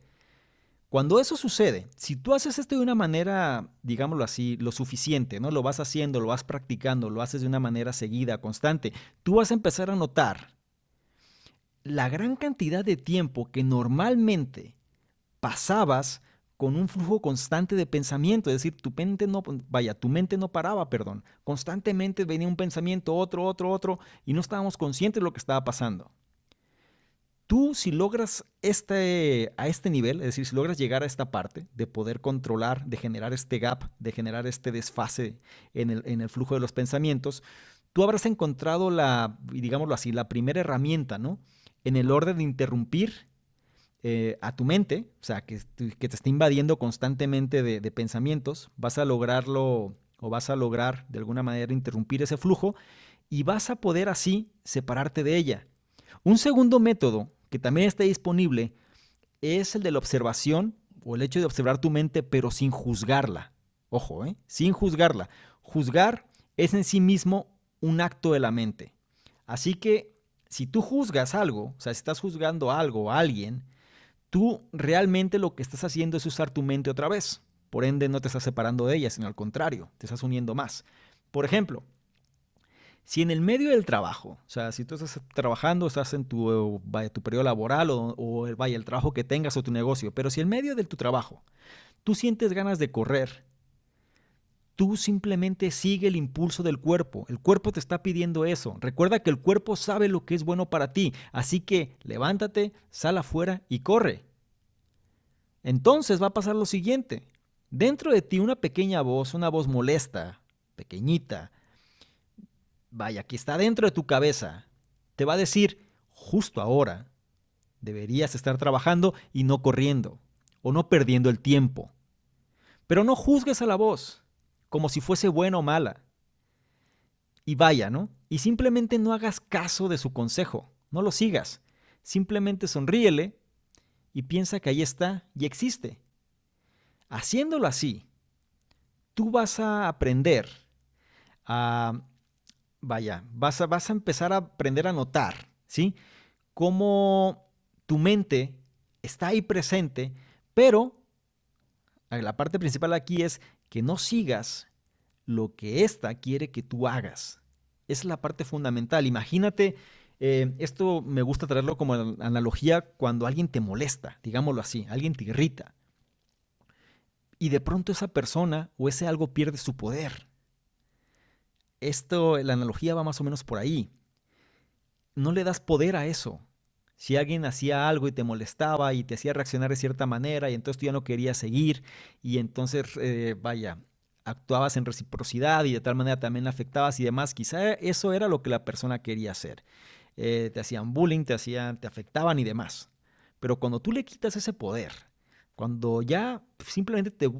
Cuando eso sucede, si tú haces esto de una manera, digámoslo así, lo suficiente, ¿no? Lo vas haciendo, lo vas practicando, lo haces de una manera seguida, constante, tú vas a empezar a notar la gran cantidad de tiempo que normalmente pasabas con un flujo constante de pensamiento, es decir, tu mente no paraba, perdón. Constantemente venía un pensamiento, otro, y no estábamos conscientes de lo que estaba pasando. Tú, si logras a este nivel, es decir, si logras llegar a esta parte de poder controlar, de generar este gap, de generar este desfase en el flujo de los pensamientos, tú habrás encontrado digámoslo así, la primera herramienta, ¿no? En el orden de interrumpir a tu mente, o sea, que te esté invadiendo constantemente de pensamientos, vas a lograrlo o vas a lograr de alguna manera interrumpir ese flujo y vas a poder así separarte de ella. Un segundo método que también está disponible es el de la observación o el hecho de observar tu mente pero sin juzgarla. Ojo, sin juzgarla. Juzgar es en sí mismo un acto de la mente. Así que si tú juzgas algo, o sea, si estás juzgando algo o a alguien, tú realmente lo que estás haciendo es usar tu mente otra vez. Por ende, no te estás separando de ella, sino al contrario, te estás uniendo más. Por ejemplo, si en el medio del trabajo, o sea, si tú estás trabajando, estás en tu periodo laboral o el trabajo que tengas o tu negocio, pero si en medio de tu trabajo tú sientes ganas de correr, tú simplemente sigue el impulso del cuerpo. El cuerpo te está pidiendo eso. Recuerda que el cuerpo sabe lo que es bueno para ti, así que levántate, sal afuera y corre. Entonces va a pasar lo siguiente. Dentro de ti una pequeña voz, una voz molesta, pequeñita, que está dentro de tu cabeza, te va a decir: justo ahora deberías estar trabajando y no corriendo, o no perdiendo el tiempo. Pero no juzgues a la voz como si fuese buena o mala. Y ¿no? Y simplemente no hagas caso de su consejo, no lo sigas. Simplemente sonríele y piensa que ahí está y existe. Haciéndolo así, tú vas a aprender a, vas a empezar a aprender a notar, ¿sí? Cómo tu mente está ahí presente, pero la parte principal aquí es que no sigas lo que ésta quiere que tú hagas. Esa es la parte fundamental. Imagínate, esto me gusta traerlo como analogía cuando alguien te molesta, digámoslo así, alguien te irrita. Y de pronto esa persona o ese algo pierde su poder. La analogía va más o menos por ahí. No le das poder a eso. Si alguien hacía algo y te molestaba y te hacía reaccionar de cierta manera y entonces tú ya no querías seguir y entonces, actuabas en reciprocidad y de tal manera también la afectabas y demás, quizá eso era lo que la persona quería hacer. Te hacían bullying, te afectaban y demás. Pero cuando tú le quitas ese poder, cuando ya simplemente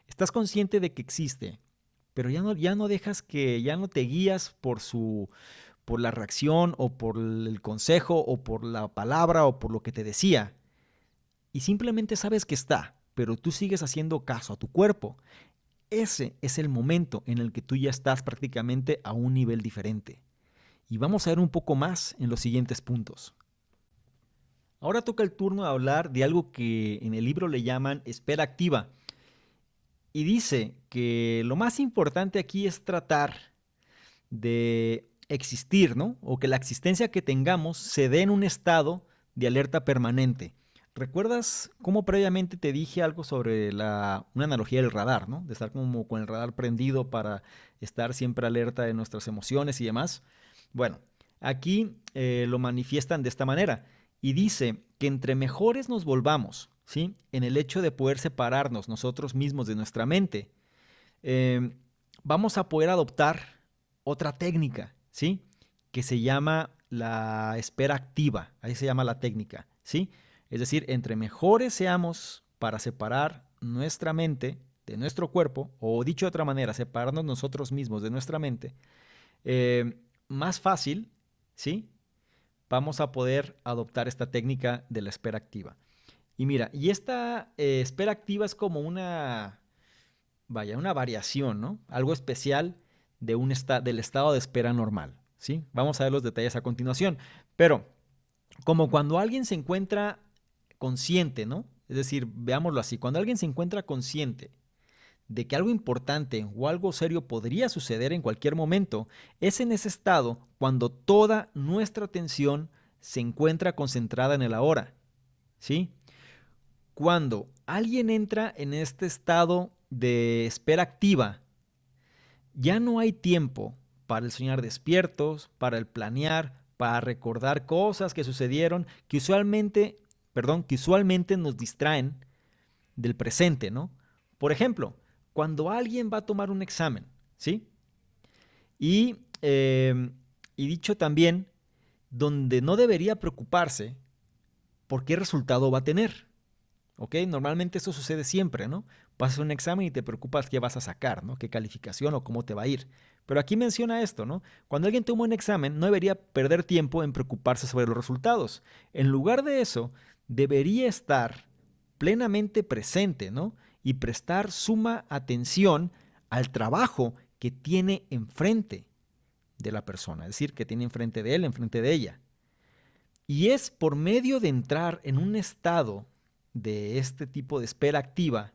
estás consciente de que existe, pero ya no dejas que, ya no te guías por la reacción o por el consejo o por la palabra o por lo que te decía. Y simplemente sabes que está, pero tú sigues haciendo caso a tu cuerpo. Ese es el momento en el que tú ya estás prácticamente a un nivel diferente. Y vamos a ver un poco más en los siguientes puntos. Ahora toca el turno de hablar de algo que en el libro le llaman espera activa. Y dice que lo más importante aquí es tratar de existir, ¿no? O que la existencia que tengamos se dé en un estado de alerta permanente. ¿Recuerdas cómo previamente te dije algo sobre una analogía del radar, ¿no? De estar como con el radar prendido para estar siempre alerta de nuestras emociones y demás. Bueno, aquí lo manifiestan de esta manera y dice que entre mejores nos volvamos, ¿sí? En el hecho de poder separarnos nosotros mismos de nuestra mente, eh, vamos a poder adoptar otra técnica, ¿sí? Que se llama la espera activa, ahí se llama la técnica, ¿sí? Es decir, entre mejores seamos para separar nuestra mente de nuestro cuerpo, o dicho de otra manera, separarnos nosotros mismos de nuestra mente, más fácil, ¿sí? Vamos a poder adoptar esta técnica de la espera activa. Y mira, y esta espera activa es como una variación, ¿no? Algo especial del estado de espera normal, ¿sí? Vamos a ver los detalles a continuación. Pero, como cuando alguien se encuentra consciente, ¿no? Es decir, veámoslo así, cuando alguien se encuentra consciente de que algo importante o algo serio podría suceder en cualquier momento, es en ese estado cuando toda nuestra atención se encuentra concentrada en el ahora, ¿sí? Cuando alguien entra en este estado de espera activa, ya no hay tiempo para el soñar despiertos, para el planear, para recordar cosas que sucedieron, que usualmente nos distraen del presente, ¿no? Por ejemplo, cuando alguien va a tomar un examen, ¿sí? Y, y dicho también, donde no debería preocuparse por qué resultado va a tener. ¿Ok? Normalmente esto sucede siempre, ¿no? Pasas un examen y te preocupas qué vas a sacar, ¿no? Qué calificación o cómo te va a ir. Pero aquí menciona esto, ¿no? Cuando alguien toma un examen, no debería perder tiempo en preocuparse sobre los resultados. En lugar de eso, debería estar plenamente presente, ¿no? Y prestar suma atención al trabajo que tiene enfrente de la persona, es decir, que tiene enfrente de él, enfrente de ella. Y es por medio de entrar en un estado de este tipo de espera activa,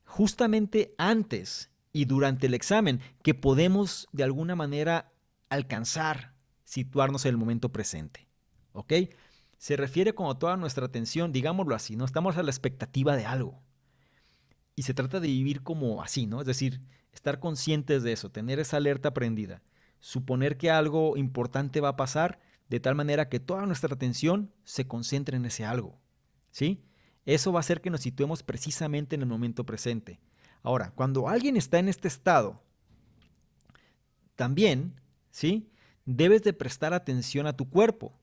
justamente antes y durante el examen, que podemos de alguna manera alcanzar, situarnos en el momento presente. ¿Ok? Se refiere cuando toda nuestra atención, digámoslo así, no estamos a la expectativa de algo. Y se trata de vivir como así, ¿no? Es decir, estar conscientes de eso, tener esa alerta prendida, suponer que algo importante va a pasar de tal manera que toda nuestra atención se concentre en ese algo, ¿sí? Eso va a hacer que nos situemos precisamente en el momento presente. Ahora, cuando alguien está en este estado, también, ¿sí? Debes de prestar atención a tu cuerpo,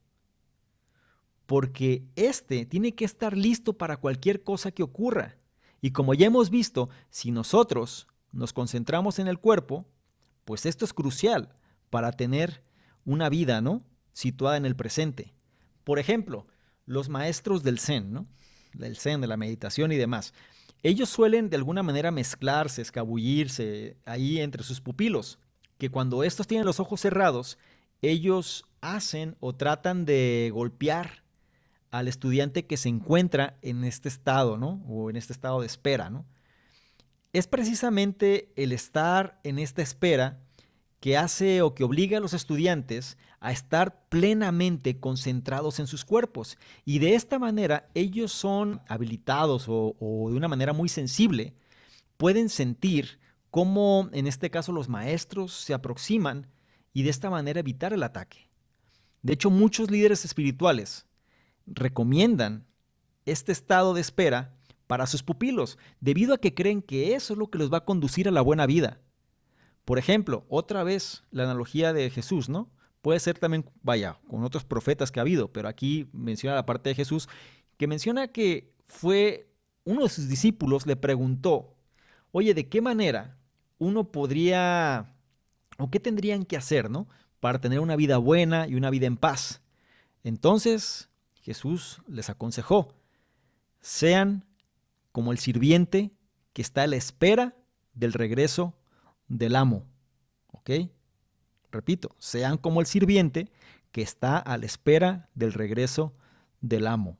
porque este tiene que estar listo para cualquier cosa que ocurra. Y como ya hemos visto, si nosotros nos concentramos en el cuerpo, pues esto es crucial para tener una vida, ¿no? Situada en el presente. Por ejemplo, los maestros del Zen, ¿no? Del Zen, de la meditación y demás. Ellos suelen de alguna manera mezclarse, escabullirse ahí entre sus pupilos, que cuando estos tienen los ojos cerrados, ellos hacen o tratan de golpear al estudiante que se encuentra en este estado, ¿no? O en este estado de espera, ¿no? Es precisamente el estar en esta espera que hace o que obliga a los estudiantes a estar plenamente concentrados en sus cuerpos. Y de esta manera ellos son habilitados o de una manera muy sensible, pueden sentir cómo en este caso los maestros se aproximan y de esta manera evitar el ataque. De hecho, muchos líderes espirituales recomiendan este estado de espera para sus pupilos, debido a que creen que eso es lo que los va a conducir a la buena vida. Por ejemplo, otra vez la analogía de Jesús, ¿no? Puede ser también, vaya, con otros profetas que ha habido, pero aquí menciona la parte de Jesús, que menciona que fue uno de sus discípulos le preguntó, oye, ¿de qué manera uno podría, o qué tendrían que hacer, ¿no? Para tener una vida buena y una vida en paz? Entonces Jesús les aconsejó, sean como el sirviente que está a la espera del regreso del amo. ¿Ok? Repito, sean como el sirviente que está a la espera del regreso del amo.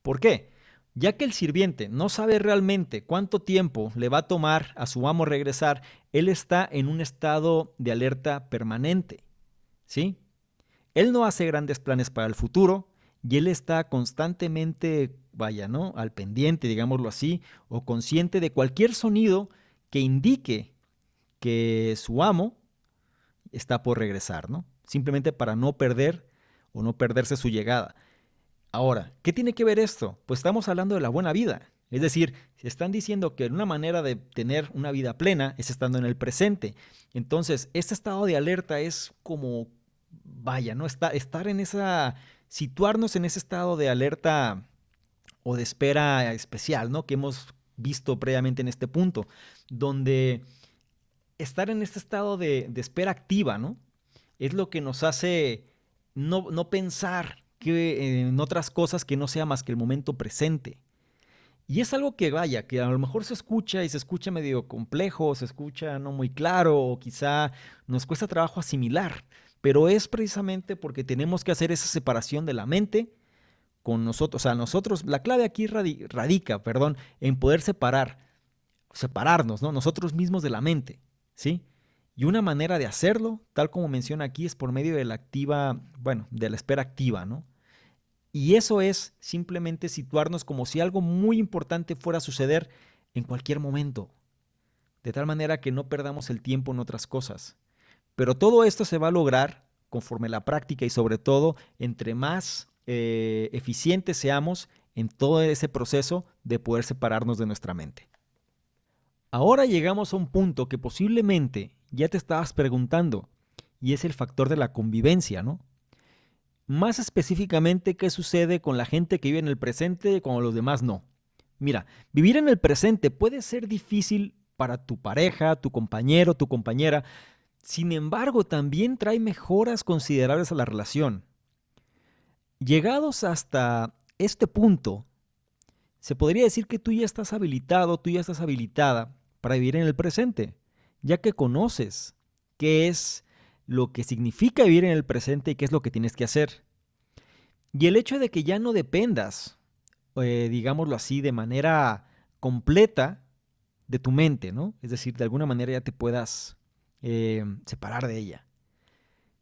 ¿Por qué? Ya que el sirviente no sabe realmente cuánto tiempo le va a tomar a su amo regresar, él está en un estado de alerta permanente. ¿Sí? Él no hace grandes planes para el futuro y él está constantemente, vaya, ¿no? Al pendiente, digámoslo así, o consciente de cualquier sonido que indique que su amo está por regresar, ¿no? Simplemente para no perder o no perderse su llegada. Ahora, ¿qué tiene que ver esto? Pues estamos hablando de la buena vida. Es decir, se están diciendo que una manera de tener una vida plena es estando en el presente. Entonces, este estado de alerta es como, vaya, ¿no? Estar en esa, situarnos en ese estado de alerta o de espera especial, ¿no? Que hemos visto previamente en este punto, donde estar en este estado de espera activa, ¿no? Es lo que nos hace no pensar que, en otras cosas que no sea más que el momento presente. Y es algo que vaya, que a lo mejor se escucha y se escucha medio complejo, se escucha no muy claro, o quizá nos cuesta trabajo asimilar, pero es precisamente porque tenemos que hacer esa separación de la mente con nosotros. O sea, nosotros, la clave aquí radica, perdón, en poder separarnos, ¿no? Nosotros mismos de la mente, ¿sí? Y una manera de hacerlo, tal como menciona aquí, es por medio de la activa, bueno, de la espera activa, ¿no? Y eso es simplemente situarnos como si algo muy importante fuera a suceder en cualquier momento, de tal manera que no perdamos el tiempo en otras cosas. Pero todo esto se va a lograr conforme la práctica y sobre todo entre más eficientes seamos en todo ese proceso de poder separarnos de nuestra mente. Ahora llegamos a un punto que posiblemente ya te estabas preguntando, y es el factor de la convivencia, ¿no? Más específicamente, ¿qué sucede con la gente que vive en el presente y con los demás no? Mira, vivir en el presente puede ser difícil para tu pareja, tu compañero, tu compañera. Sin embargo, también trae mejoras considerables a la relación. Llegados hasta este punto, se podría decir que tú ya estás habilitado, tú ya estás habilitada para vivir en el presente, ya que conoces qué es lo que significa vivir en el presente y qué es lo que tienes que hacer. Y el hecho de que ya no dependas, digámoslo así, de manera completa de tu mente, ¿no? Es decir, de alguna manera ya te puedas separar de ella.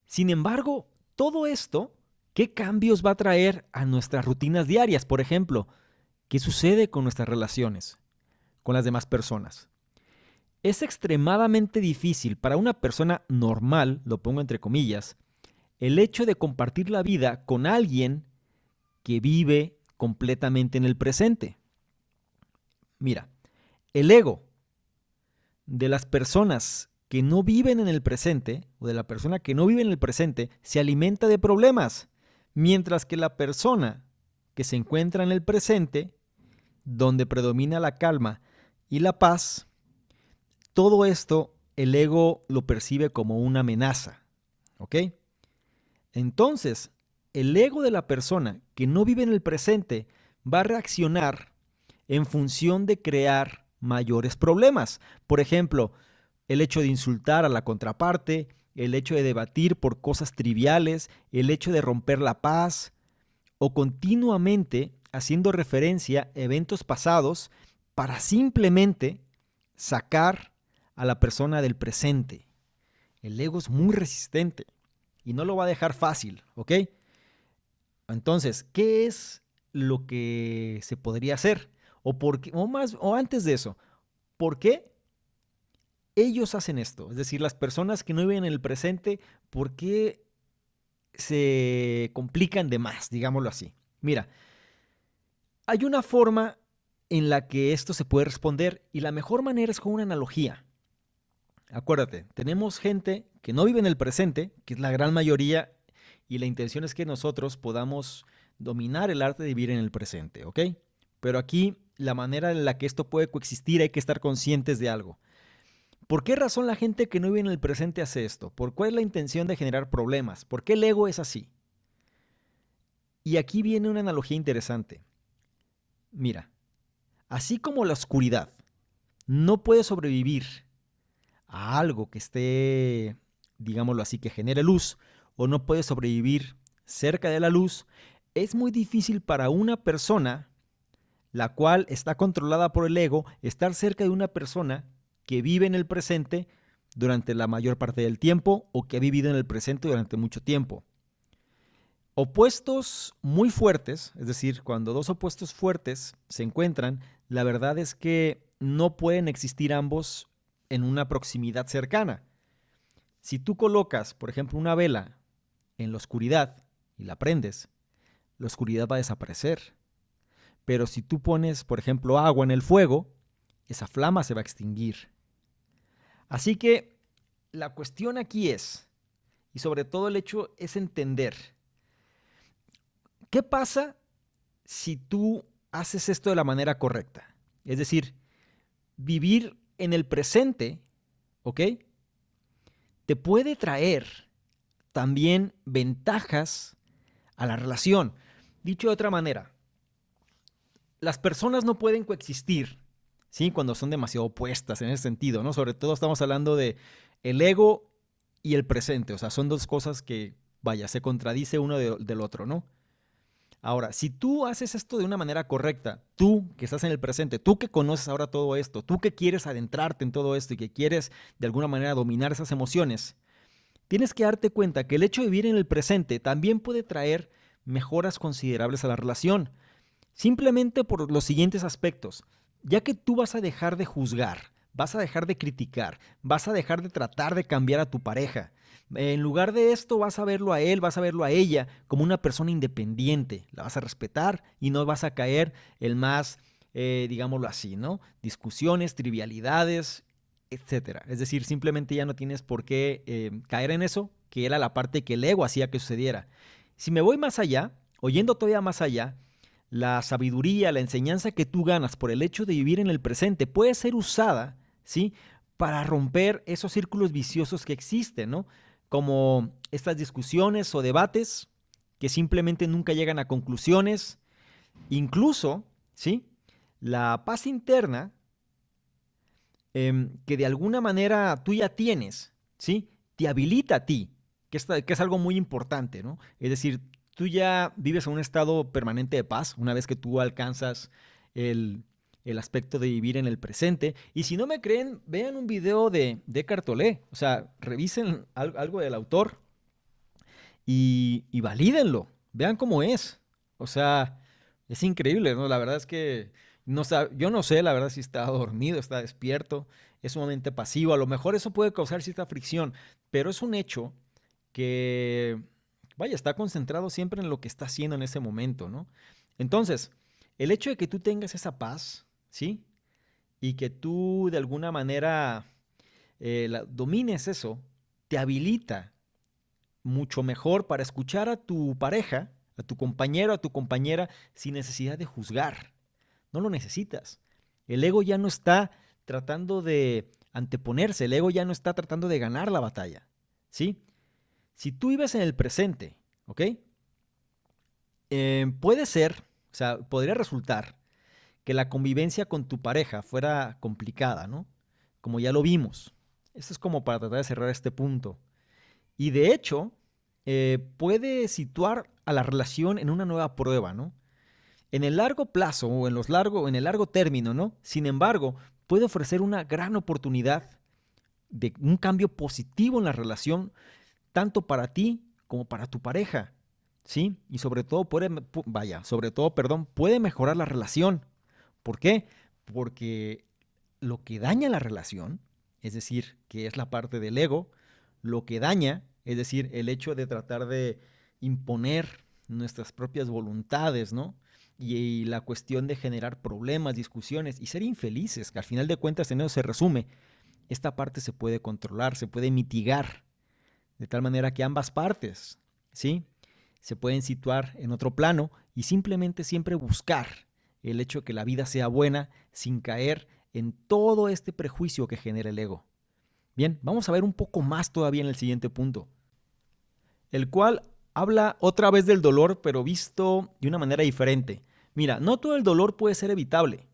Sin embargo, todo esto, ¿qué cambios va a traer a nuestras rutinas diarias? Por ejemplo, ¿qué sucede con nuestras relaciones con las demás personas? Es extremadamente difícil para una persona normal, lo pongo entre comillas, el hecho de compartir la vida con alguien que vive completamente en el presente. Mira, el ego de las personas que no viven en el presente, o de la persona que no vive en el presente, se alimenta de problemas, mientras que la persona que se encuentra en el presente, donde predomina la calma y la paz, todo esto el ego lo percibe como una amenaza, ¿ok? Entonces, el ego de la persona que no vive en el presente va a reaccionar en función de crear mayores problemas. Por ejemplo, el hecho de insultar a la contraparte, el hecho de debatir por cosas triviales, el hecho de romper la paz o continuamente haciendo referencia a eventos pasados para simplemente sacar a la persona del presente. El ego es muy resistente y no lo va a dejar fácil, ¿ok? Entonces, ¿qué es lo que se podría hacer? O antes de eso, ¿por qué ellos hacen esto? Es decir, las personas que no viven en el presente, ¿por qué se complican de más, digámoslo así? Mira, hay una forma en la que esto se puede responder y la mejor manera es con una analogía. Acuérdate, tenemos gente que no vive en el presente, que es la gran mayoría, y la intención es que nosotros podamos dominar el arte de vivir en el presente, ¿ok? Pero aquí la manera en la que esto puede coexistir hay que estar conscientes de algo. ¿Por qué razón la gente que no vive en el presente hace esto? ¿Por cuál es la intención de generar problemas? ¿Por qué el ego es así? Y aquí viene una analogía interesante. Mira, así como la oscuridad no puede sobrevivir a algo que esté, digámoslo así, que genere luz, o no puede sobrevivir cerca de la luz, es muy difícil para una persona, la cual está controlada por el ego, estar cerca de una persona que vive en el presente durante la mayor parte del tiempo o que ha vivido en el presente durante mucho tiempo. Opuestos muy fuertes, es decir, cuando dos opuestos fuertes se encuentran, la verdad es que no pueden existir ambos en una proximidad cercana. Si tú colocas, por ejemplo, una vela en la oscuridad y la prendes, la oscuridad va a desaparecer. Pero si tú pones, por ejemplo, agua en el fuego, esa flama se va a extinguir. Así que la cuestión aquí es, y sobre todo el hecho es entender, ¿qué pasa si tú haces esto de la manera correcta? Es decir, vivir en el presente, ¿ok? Te puede traer también ventajas a la relación. Dicho de otra manera, las personas no pueden coexistir, ¿sí? Cuando son demasiado opuestas en ese sentido, ¿no? Sobre todo estamos hablando de el ego y el presente, o sea, son dos cosas que, vaya, se contradice uno del otro, ¿no? Ahora, si tú haces esto de una manera correcta, tú que estás en el presente, tú que conoces ahora todo esto, tú que quieres adentrarte en todo esto y que quieres de alguna manera dominar esas emociones, tienes que darte cuenta que el hecho de vivir en el presente también puede traer mejoras considerables a la relación. Simplemente por los siguientes aspectos. Ya que tú vas a dejar de juzgar, vas a dejar de criticar, vas a dejar de tratar de cambiar a tu pareja. En lugar de esto vas a verlo a él, vas a verlo a ella como una persona independiente. La vas a respetar y no vas a caer en más, digámoslo así, ¿no? Discusiones, trivialidades, etcétera. Es decir, simplemente ya no tienes por qué caer en eso, que era la parte que el ego hacía que sucediera. Si me voy más allá, oyendo todavía más allá, la sabiduría, la enseñanza que tú ganas por el hecho de vivir en el presente puede ser usada, ¿sí? Para romper esos círculos viciosos que existen, ¿no? Como estas discusiones o debates que simplemente nunca llegan a conclusiones. Incluso, ¿sí? La paz interna que de alguna manera tú ya tienes, ¿sí? Te habilita a ti, que es algo muy importante, ¿no? Es decir, tú ya vives en un estado permanente de paz una vez que tú alcanzas el aspecto de vivir en el presente. Y si no me creen, vean un video de Eckhart Tolle, o sea, revisen algo del autor y valídenlo, vean cómo es. O sea, es increíble, ¿no? La verdad es que yo no sé, la verdad, si está dormido, está despierto, es sumamente pasivo. A lo mejor eso puede causar cierta fricción, pero es un hecho que, vaya, está concentrado siempre en lo que está haciendo en ese momento, ¿no? Entonces, el hecho de que tú tengas esa paz, ¿sí? Y que tú de alguna manera domines eso, te habilita mucho mejor para escuchar a tu pareja, a tu compañero, a tu compañera, sin necesidad de juzgar. No lo necesitas. El ego ya no está tratando de anteponerse, el ego ya no está tratando de ganar la batalla, ¿sí? Si tú vives en el presente, ¿ok? Puede ser, o sea, podría resultar que la convivencia con tu pareja fuera complicada, ¿no? Como ya lo vimos. Esto es como para tratar de cerrar este punto. Y de hecho, puede situar a la relación en una nueva prueba, ¿no? En el largo plazo o en el largo término, ¿no? Sin embargo, puede ofrecer una gran oportunidad de un cambio positivo en la relación, tanto para ti como para tu pareja, ¿sí? Y sobre todo puede mejorar la relación. ¿Por qué? Porque lo que daña la relación, es decir, que es la parte del ego, lo que daña, es decir, el hecho de tratar de imponer nuestras propias voluntades, ¿no? Y la cuestión de generar problemas, discusiones y ser infelices, que al final de cuentas en eso se resume, esta parte se puede controlar, se puede mitigar, de tal manera que ambas partes, ¿sí? Se pueden situar en otro plano y simplemente siempre buscar el hecho de que la vida sea buena sin caer en todo este prejuicio que genera el ego. Bien, vamos a ver un poco más todavía en el siguiente punto, el cual habla otra vez del dolor, pero visto de una manera diferente. Mira, no todo el dolor puede ser evitable,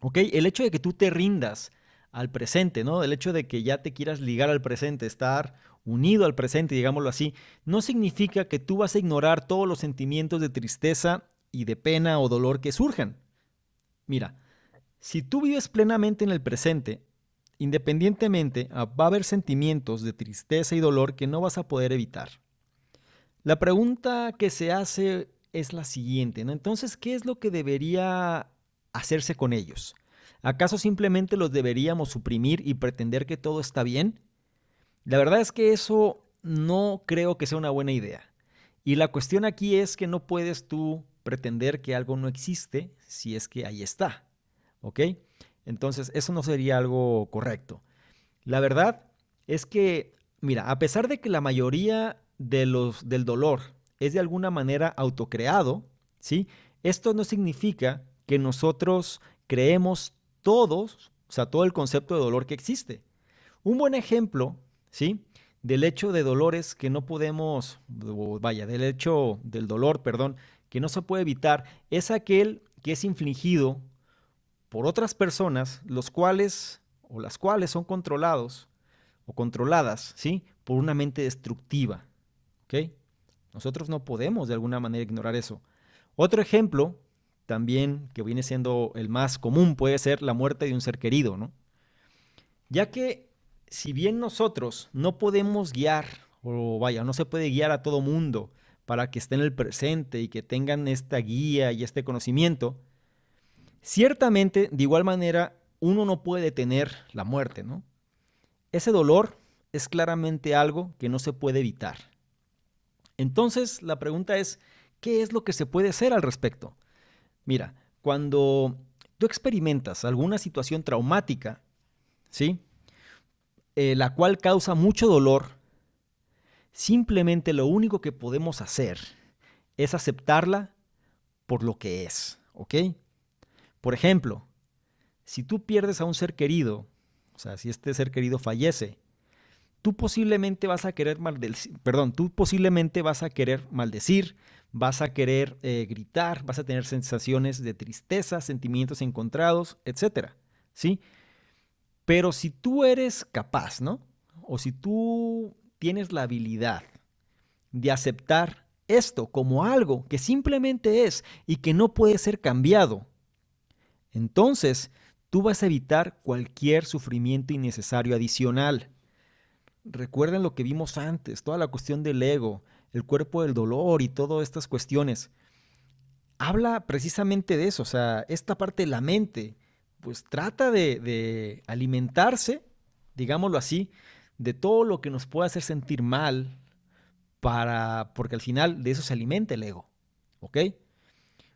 ¿ok? El hecho de que tú te rindas al presente, ¿no? El hecho de que ya te quieras ligar al presente, estar unido al presente, digámoslo así, no significa que tú vas a ignorar todos los sentimientos de tristeza y de pena o dolor que surjan. Mira, si tú vives plenamente en el presente, independientemente, va a haber sentimientos de tristeza y dolor que no vas a poder evitar. La pregunta que se hace es la siguiente, ¿no? Entonces, ¿qué es lo que debería hacerse con ellos? ¿Acaso simplemente los deberíamos suprimir y pretender que todo está bien? La verdad es que eso no creo que sea una buena idea. Y la cuestión aquí es que no puedes tú pretender que algo no existe si es que ahí está, ¿ok? Entonces, eso no sería algo correcto. La verdad es que, mira, a pesar de que la mayoría del dolor es de alguna manera autocreado, ¿sí? Esto no significa que nosotros creemos todos, o sea, todo el concepto de dolor que existe. Un buen ejemplo, ¿sí? Del hecho de dolores que no podemos, o vaya, del hecho del dolor, perdón, que no se puede evitar, es aquel que es infligido por otras personas, los cuales o las cuales son controlados o controladas, ¿sí? Por una mente destructiva, ¿ok? Nosotros no podemos de alguna manera ignorar eso. Otro ejemplo, también que viene siendo el más común, puede ser la muerte de un ser querido, ¿no? Ya que si bien nosotros no podemos guiar, o vaya, no se puede guiar a todo mundo para que esté en el presente y que tengan esta guía y este conocimiento, ciertamente, de igual manera, uno no puede detener la muerte, ¿no? Ese dolor es claramente algo que no se puede evitar. Entonces, la pregunta es, ¿qué es lo que se puede hacer al respecto? Mira, cuando tú experimentas alguna situación traumática, ¿sí? La cual causa mucho dolor, simplemente lo único que podemos hacer es aceptarla por lo que es, ¿ok? Por ejemplo, si tú pierdes a un ser querido, o sea, si este ser querido fallece, tú posiblemente vas a querer maldecir, vas a querer gritar, vas a tener sensaciones de tristeza, sentimientos encontrados, etcétera, ¿sí? Pero si tú eres capaz, ¿no? O si tú tienes la habilidad de aceptar esto como algo que simplemente es y que no puede ser cambiado, entonces tú vas a evitar cualquier sufrimiento innecesario adicional. Recuerden lo que vimos antes, toda la cuestión del ego, el cuerpo del dolor y todas estas cuestiones. Habla precisamente de eso, o sea, esta parte de la mente, pues trata de alimentarse, digámoslo así, de todo lo que nos puede hacer sentir mal, porque al final de eso se alimenta el ego, ¿ok?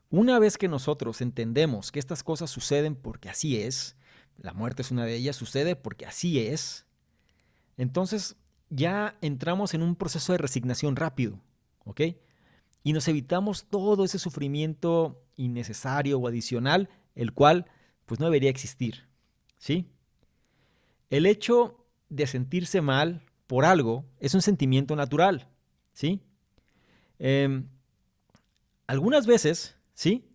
Una vez que nosotros entendemos que estas cosas suceden porque así es, la muerte es una de ellas, sucede porque así es, entonces ya entramos en un proceso de resignación rápido, ¿ok? Y nos evitamos todo ese sufrimiento innecesario o adicional, el cual pues no debería existir, ¿sí? El hecho de sentirse mal por algo es un sentimiento natural, ¿sí? Em, algunas veces, ¿sí?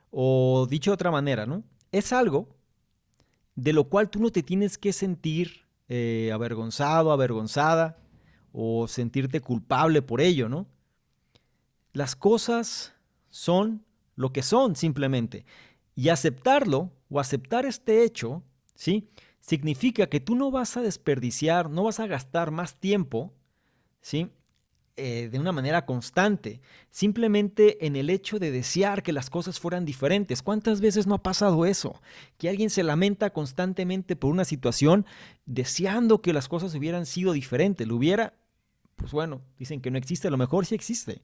O dicho de otra manera, ¿no? Es algo de lo cual tú no te tienes que sentir avergonzado, avergonzada o sentirte culpable por ello, ¿no? Las cosas son lo que son simplemente. Y aceptarlo o aceptar este hecho, ¿sí? Significa que tú no vas a desperdiciar, no vas a gastar más tiempo, ¿sí? De una manera constante, simplemente en el hecho de desear que las cosas fueran diferentes. ¿Cuántas veces no ha pasado eso? Que alguien se lamenta constantemente por una situación deseando que las cosas hubieran sido diferentes. Lo hubiera, pues bueno, dicen que no existe, a lo mejor sí existe.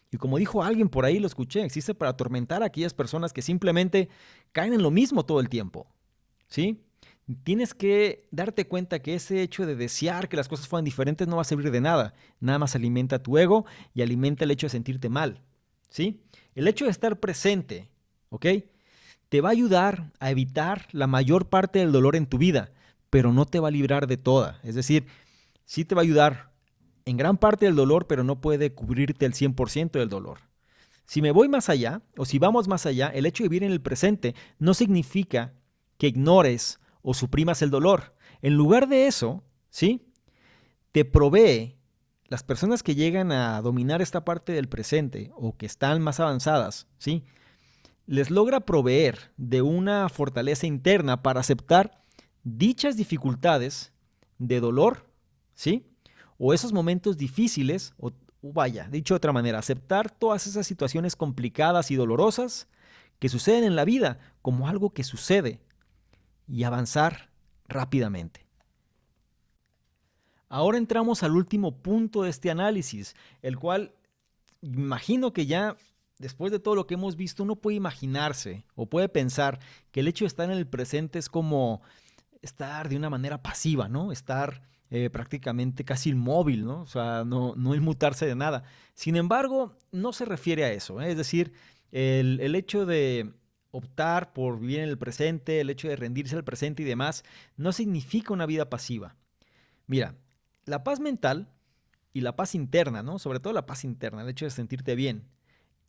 Y como dijo alguien por ahí, lo escuché, existe para atormentar a aquellas personas que simplemente caen en lo mismo todo el tiempo, ¿sí? Tienes que darte cuenta que ese hecho de desear que las cosas fueran diferentes no va a servir de nada. Nada más alimenta tu ego y alimenta el hecho de sentirte mal, ¿sí? El hecho de estar presente, ¿ok? Te va a ayudar a evitar la mayor parte del dolor en tu vida, pero no te va a librar de toda. Es decir, sí te va a ayudar en gran parte del dolor, pero no puede cubrirte el 100% del dolor. Si me voy más allá, o si vamos más allá, el hecho de vivir en el presente no significa que ignores o suprimas el dolor. En lugar de eso, ¿sí? Te provee, las personas que llegan a dominar esta parte del presente o que están más avanzadas, ¿sí? Les logra proveer de una fortaleza interna para aceptar dichas dificultades de dolor, ¿sí? O esos momentos difíciles, o vaya, dicho de otra manera, aceptar todas esas situaciones complicadas y dolorosas que suceden en la vida como algo que sucede y avanzar rápidamente. Ahora entramos al último punto de este análisis, el cual imagino que ya después de todo lo que hemos visto uno puede imaginarse o puede pensar que el hecho de estar en el presente es como estar de una manera pasiva, ¿no? Estar prácticamente casi inmóvil, ¿no? O sea, no inmutarse de nada. Sin embargo, no se refiere a eso, ¿eh? Es decir, el hecho de optar por vivir en el presente, el hecho de rendirse al presente y demás, no significa una vida pasiva. Mira, la paz mental y la paz interna, ¿no? Sobre todo la paz interna, el hecho de sentirte bien,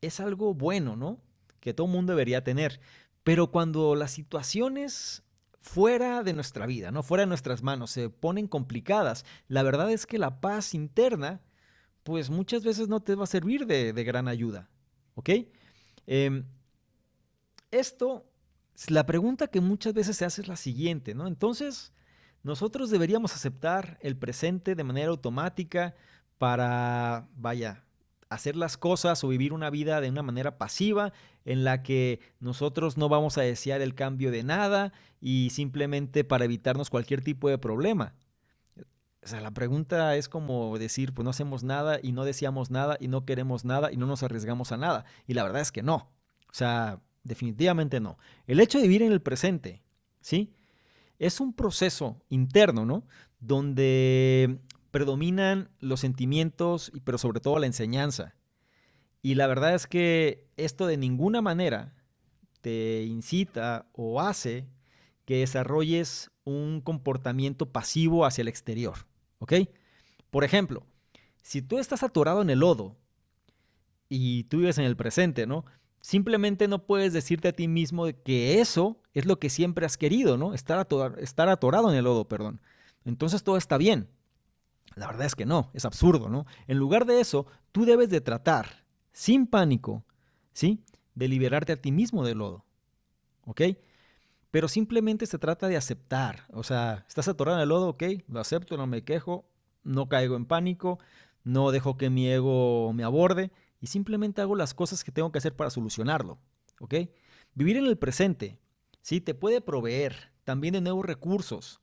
es algo bueno, ¿no? Que todo mundo debería tener. Pero cuando las situaciones fuera de nuestra vida, ¿no? Fuera de nuestras manos, se ponen complicadas, la verdad es que la paz interna, pues muchas veces no te va a servir de gran ayuda, ¿ok? Em, esto, la pregunta que muchas veces se hace es la siguiente, ¿no? Entonces, nosotros deberíamos aceptar el presente de manera automática para, vaya, hacer las cosas o vivir una vida de una manera pasiva en la que nosotros no vamos a desear el cambio de nada y simplemente para evitarnos cualquier tipo de problema. O sea, la pregunta es como decir, pues no hacemos nada y no deseamos nada y no queremos nada y no nos arriesgamos a nada. Y la verdad es que no. O sea, definitivamente no. El hecho de vivir en el presente, ¿sí? Es un proceso interno, ¿no? Donde predominan los sentimientos, pero sobre todo la enseñanza. Y la verdad es que esto de ninguna manera te incita o hace que desarrolles un comportamiento pasivo hacia el exterior, ¿ok? Por ejemplo, si tú estás atorado en el lodo y tú vives en el presente, ¿no? Simplemente no puedes decirte a ti mismo que eso es lo que siempre has querido, ¿no? Estar atorado en el lodo, perdón. Entonces todo está bien. La verdad es que no, es absurdo, ¿no? En lugar de eso, tú debes de tratar, sin pánico, ¿sí? De liberarte a ti mismo del lodo, ¿ok? Pero simplemente se trata de aceptar. O sea, estás atorado en el lodo, ok, lo acepto, no me quejo, no caigo en pánico, no dejo que mi ego me aborde y simplemente hago las cosas que tengo que hacer para solucionarlo, ¿ok? Vivir en el presente, ¿sí? Te puede proveer también de nuevos recursos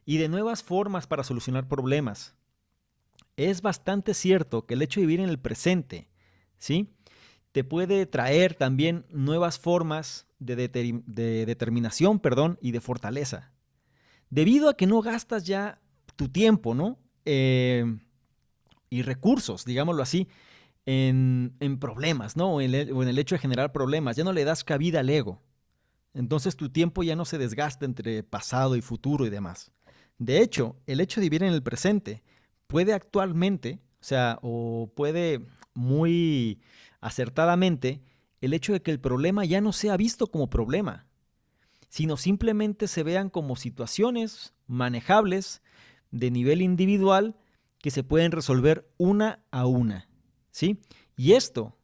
y de nuevas formas para solucionar problemas. Es bastante cierto que el hecho de vivir en el presente, ¿sí? Te puede traer también nuevas formas de determinación, perdón, y de fortaleza. Debido a que no gastas ya tu tiempo, ¿no? Y recursos, digámoslo así, en problemas, ¿no? O en el hecho de generar problemas. Ya no le das cabida al ego. Entonces tu tiempo ya no se desgasta entre pasado y futuro y demás. De hecho, el hecho de vivir en el presente puede actualmente, o sea, o puede muy acertadamente el hecho de que el problema ya no sea visto como problema, sino simplemente se vean como situaciones manejables de nivel individual que se pueden resolver una a una, ¿sí? Y esto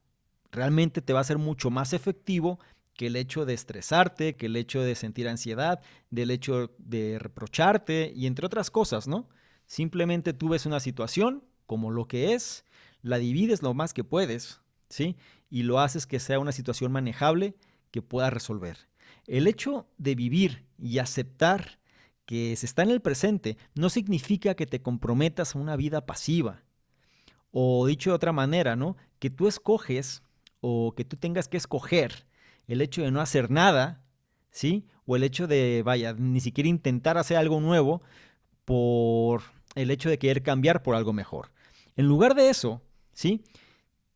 realmente te va a ser mucho más efectivo que el hecho de estresarte, que el hecho de sentir ansiedad, del hecho de reprocharte y entre otras cosas, ¿no? Simplemente tú ves una situación como lo que es, la divides lo más que puedes, ¿sí? Y lo haces que sea una situación manejable que puedas resolver. El hecho de vivir y aceptar que se está en el presente no significa que te comprometas a una vida pasiva. O dicho de otra manera, ¿no? Que tú escoges o que tú tengas que escoger el hecho de no hacer nada, ¿sí? O el hecho de, vaya, ni siquiera intentar hacer algo nuevo por el hecho de querer cambiar por algo mejor. En lugar de eso, ¿sí?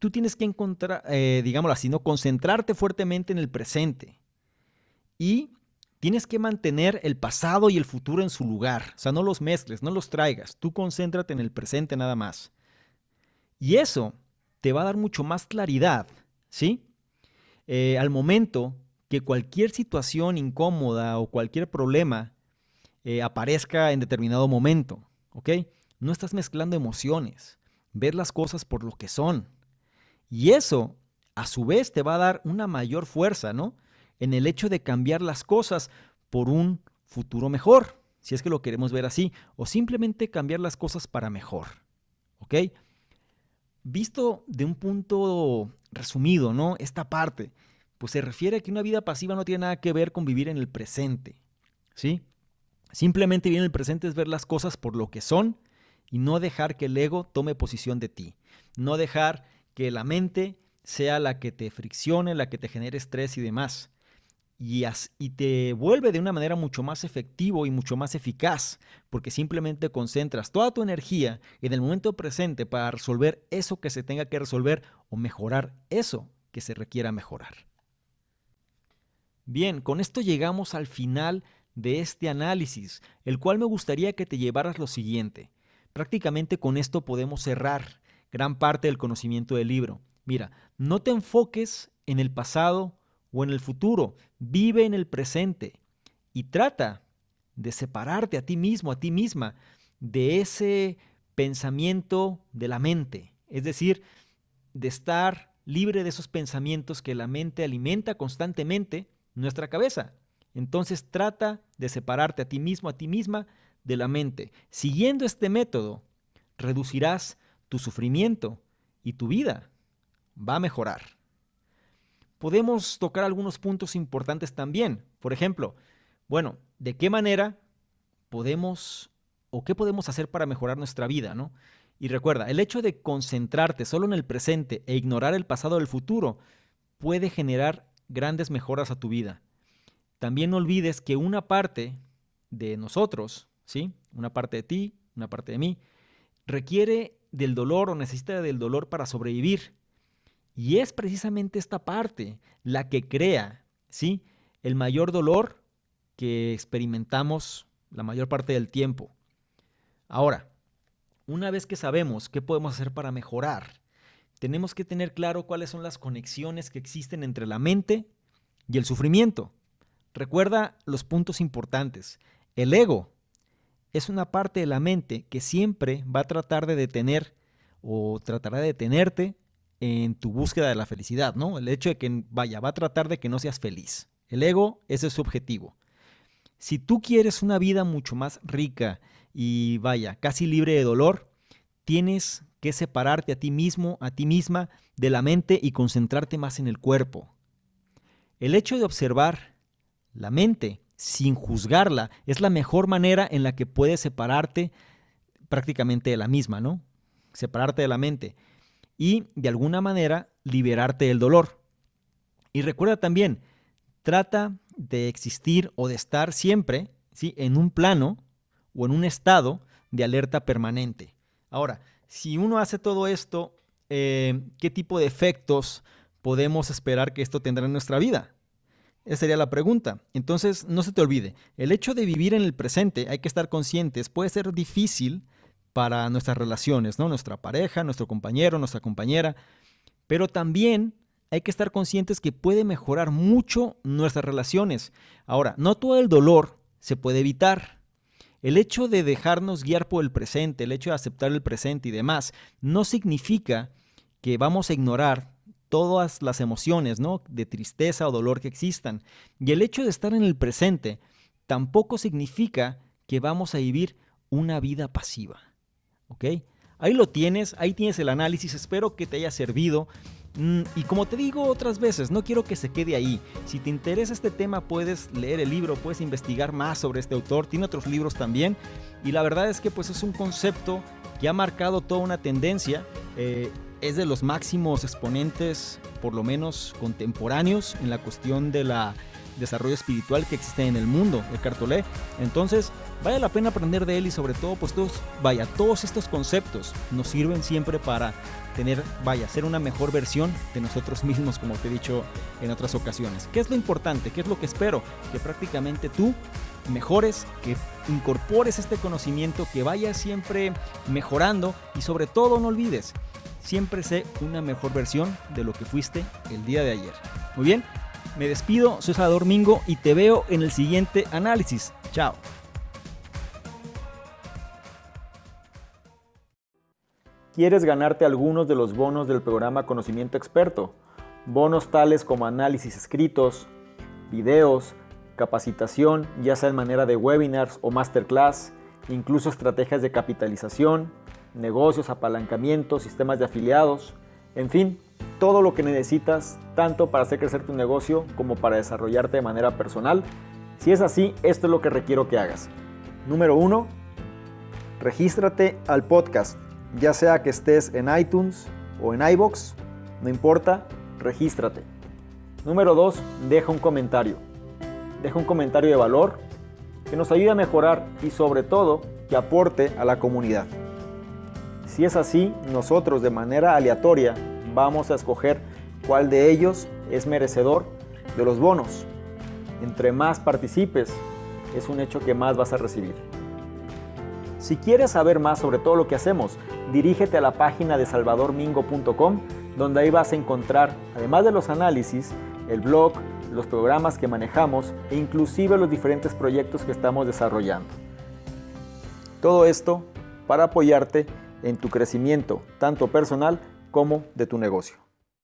Tú tienes que encontrar, digámoslo así, ¿no? Concentrarte fuertemente en el presente y tienes que mantener el pasado y el futuro en su lugar. O sea, no los mezcles, no los traigas. Tú concéntrate en el presente nada más. Y eso te va a dar mucho más claridad, ¿sí? Al momento que cualquier situación incómoda o cualquier problema aparezca en determinado momento, ¿ok? No estás mezclando emociones, ves las cosas por lo que son. Y eso, a su vez, te va a dar una mayor fuerza, ¿no? En el hecho de cambiar las cosas por un futuro mejor, si es que lo queremos ver así, o simplemente cambiar las cosas para mejor, ¿ok? Visto de un punto resumido, ¿no? Esta parte, pues se refiere a que una vida pasiva no tiene nada que ver con vivir en el presente, ¿sí? Simplemente vivir en el presente es ver las cosas por lo que son y no dejar que el ego tome posición de ti. No dejar que la mente sea la que te friccione, la que te genere estrés y demás. Y te vuelve de una manera mucho más efectivo y mucho más eficaz, porque simplemente concentras toda tu energía en el momento presente para resolver eso que se tenga que resolver o mejorar eso que se requiera mejorar. Bien, con esto llegamos al final de este análisis, el cual me gustaría que te llevaras lo siguiente. Prácticamente con esto podemos cerrar gran parte del conocimiento del libro. Mira, no te enfoques en el pasado o en el futuro, vive en el presente y trata de separarte a ti mismo, a ti misma, de ese pensamiento de la mente, es decir, de estar libre de esos pensamientos que la mente alimenta constantemente nuestra cabeza. Entonces trata de separarte a ti mismo, a ti misma de la mente. Siguiendo este método, reducirás tu sufrimiento y tu vida va a mejorar. Podemos tocar algunos puntos importantes también. Por ejemplo, bueno, ¿de qué manera podemos o qué podemos hacer para mejorar nuestra vida, ¿no? Y recuerda, el hecho de concentrarte solo en el presente e ignorar el pasado o el futuro puede generar grandes mejoras a tu vida. También no olvides que una parte de nosotros, ¿sí? Una parte de ti, una parte de mí, requiere del dolor o necesita del dolor para sobrevivir. Y es precisamente esta parte la que crea, ¿sí? El mayor dolor que experimentamos la mayor parte del tiempo. Ahora, una vez que sabemos qué podemos hacer para mejorar, tenemos que tener claro cuáles son las conexiones que existen entre la mente y el sufrimiento. Recuerda los puntos importantes. El ego es una parte de la mente que siempre va a tratar de detener o tratará de detenerte en tu búsqueda de la felicidad, ¿no? El hecho de que, vaya, va a tratar de que no seas feliz. El ego, ese es su objetivo. Si tú quieres una vida mucho más rica y, vaya, casi libre de dolor, tienes que separarte a ti mismo, a ti misma, de la mente y concentrarte más en el cuerpo. El hecho de observar la mente sin juzgarla es la mejor manera en la que puedes separarte prácticamente de la misma, ¿no? Separarte de la mente y de alguna manera liberarte del dolor. Y recuerda también, trata de existir o de estar siempre, ¿sí? En un plano o en un estado de alerta permanente. Ahora, si uno hace todo esto, ¿qué tipo de efectos podemos esperar que esto tendrá en nuestra vida? Esa sería la pregunta. Entonces, no se te olvide, el hecho de vivir en el presente, hay que estar conscientes, puede ser difícil, para nuestras relaciones, ¿no? Nuestra pareja, nuestro compañero, nuestra compañera, pero también hay que estar conscientes que puede mejorar mucho nuestras relaciones. Ahora, no todo el dolor se puede evitar. El hecho de dejarnos guiar por el presente, el hecho de aceptar el presente y demás, no significa que vamos a ignorar todas las emociones, ¿no? De tristeza o dolor que existan. Y el hecho de estar en el presente tampoco significa que vamos a vivir una vida pasiva. ¿Ok? Ahí lo tienes, ahí tienes el análisis, espero que te haya servido. Y como te digo otras veces, no quiero que se quede ahí. Si te interesa este tema, puedes leer el libro, puedes investigar más sobre este autor, tiene otros libros también. Y la verdad es que pues es un concepto que ha marcado toda una tendencia. Es de los máximos exponentes, por lo menos contemporáneos, en la cuestión de la desarrollo espiritual que existe en el mundo, Eckhart Tolle. Entonces, vale la pena aprender de él y sobre todo, pues todos estos conceptos nos sirven siempre para ser una mejor versión de nosotros mismos, como te he dicho en otras ocasiones. ¿Qué es lo importante? ¿Qué es lo que espero? Que prácticamente tú mejores, que incorpores este conocimiento, que vayas siempre mejorando y sobre todo no olvides, siempre sé una mejor versión de lo que fuiste el día de ayer. Muy bien, me despido, soy Salvador Mingo y te veo en el siguiente análisis. Chao. ¿Quieres ganarte algunos de los bonos del programa Conocimiento Experto? Bonos tales como análisis escritos, videos, capacitación, ya sea en manera de webinars o masterclass, incluso estrategias de capitalización, negocios, apalancamientos, sistemas de afiliados, en fin, todo lo que necesitas, tanto para hacer crecer tu negocio como para desarrollarte de manera personal. Si es así, esto es lo que requiero que hagas. Número 1, regístrate al podcast, ya sea que estés en iTunes o en iVoox, no importa, regístrate. Número 2, deja un comentario. Deja un comentario de valor que nos ayude a mejorar y sobre todo que aporte a la comunidad. Si es así, nosotros de manera aleatoria vamos a escoger cuál de ellos es merecedor de los bonos. Entre más participes, es un hecho que más vas a recibir. Si quieres saber más sobre todo lo que hacemos, dirígete a la página de salvadormingo.com, donde ahí vas a encontrar, además de los análisis, el blog, los programas que manejamos e inclusive los diferentes proyectos que estamos desarrollando. Todo esto para apoyarte en tu crecimiento, tanto personal como de tu negocio.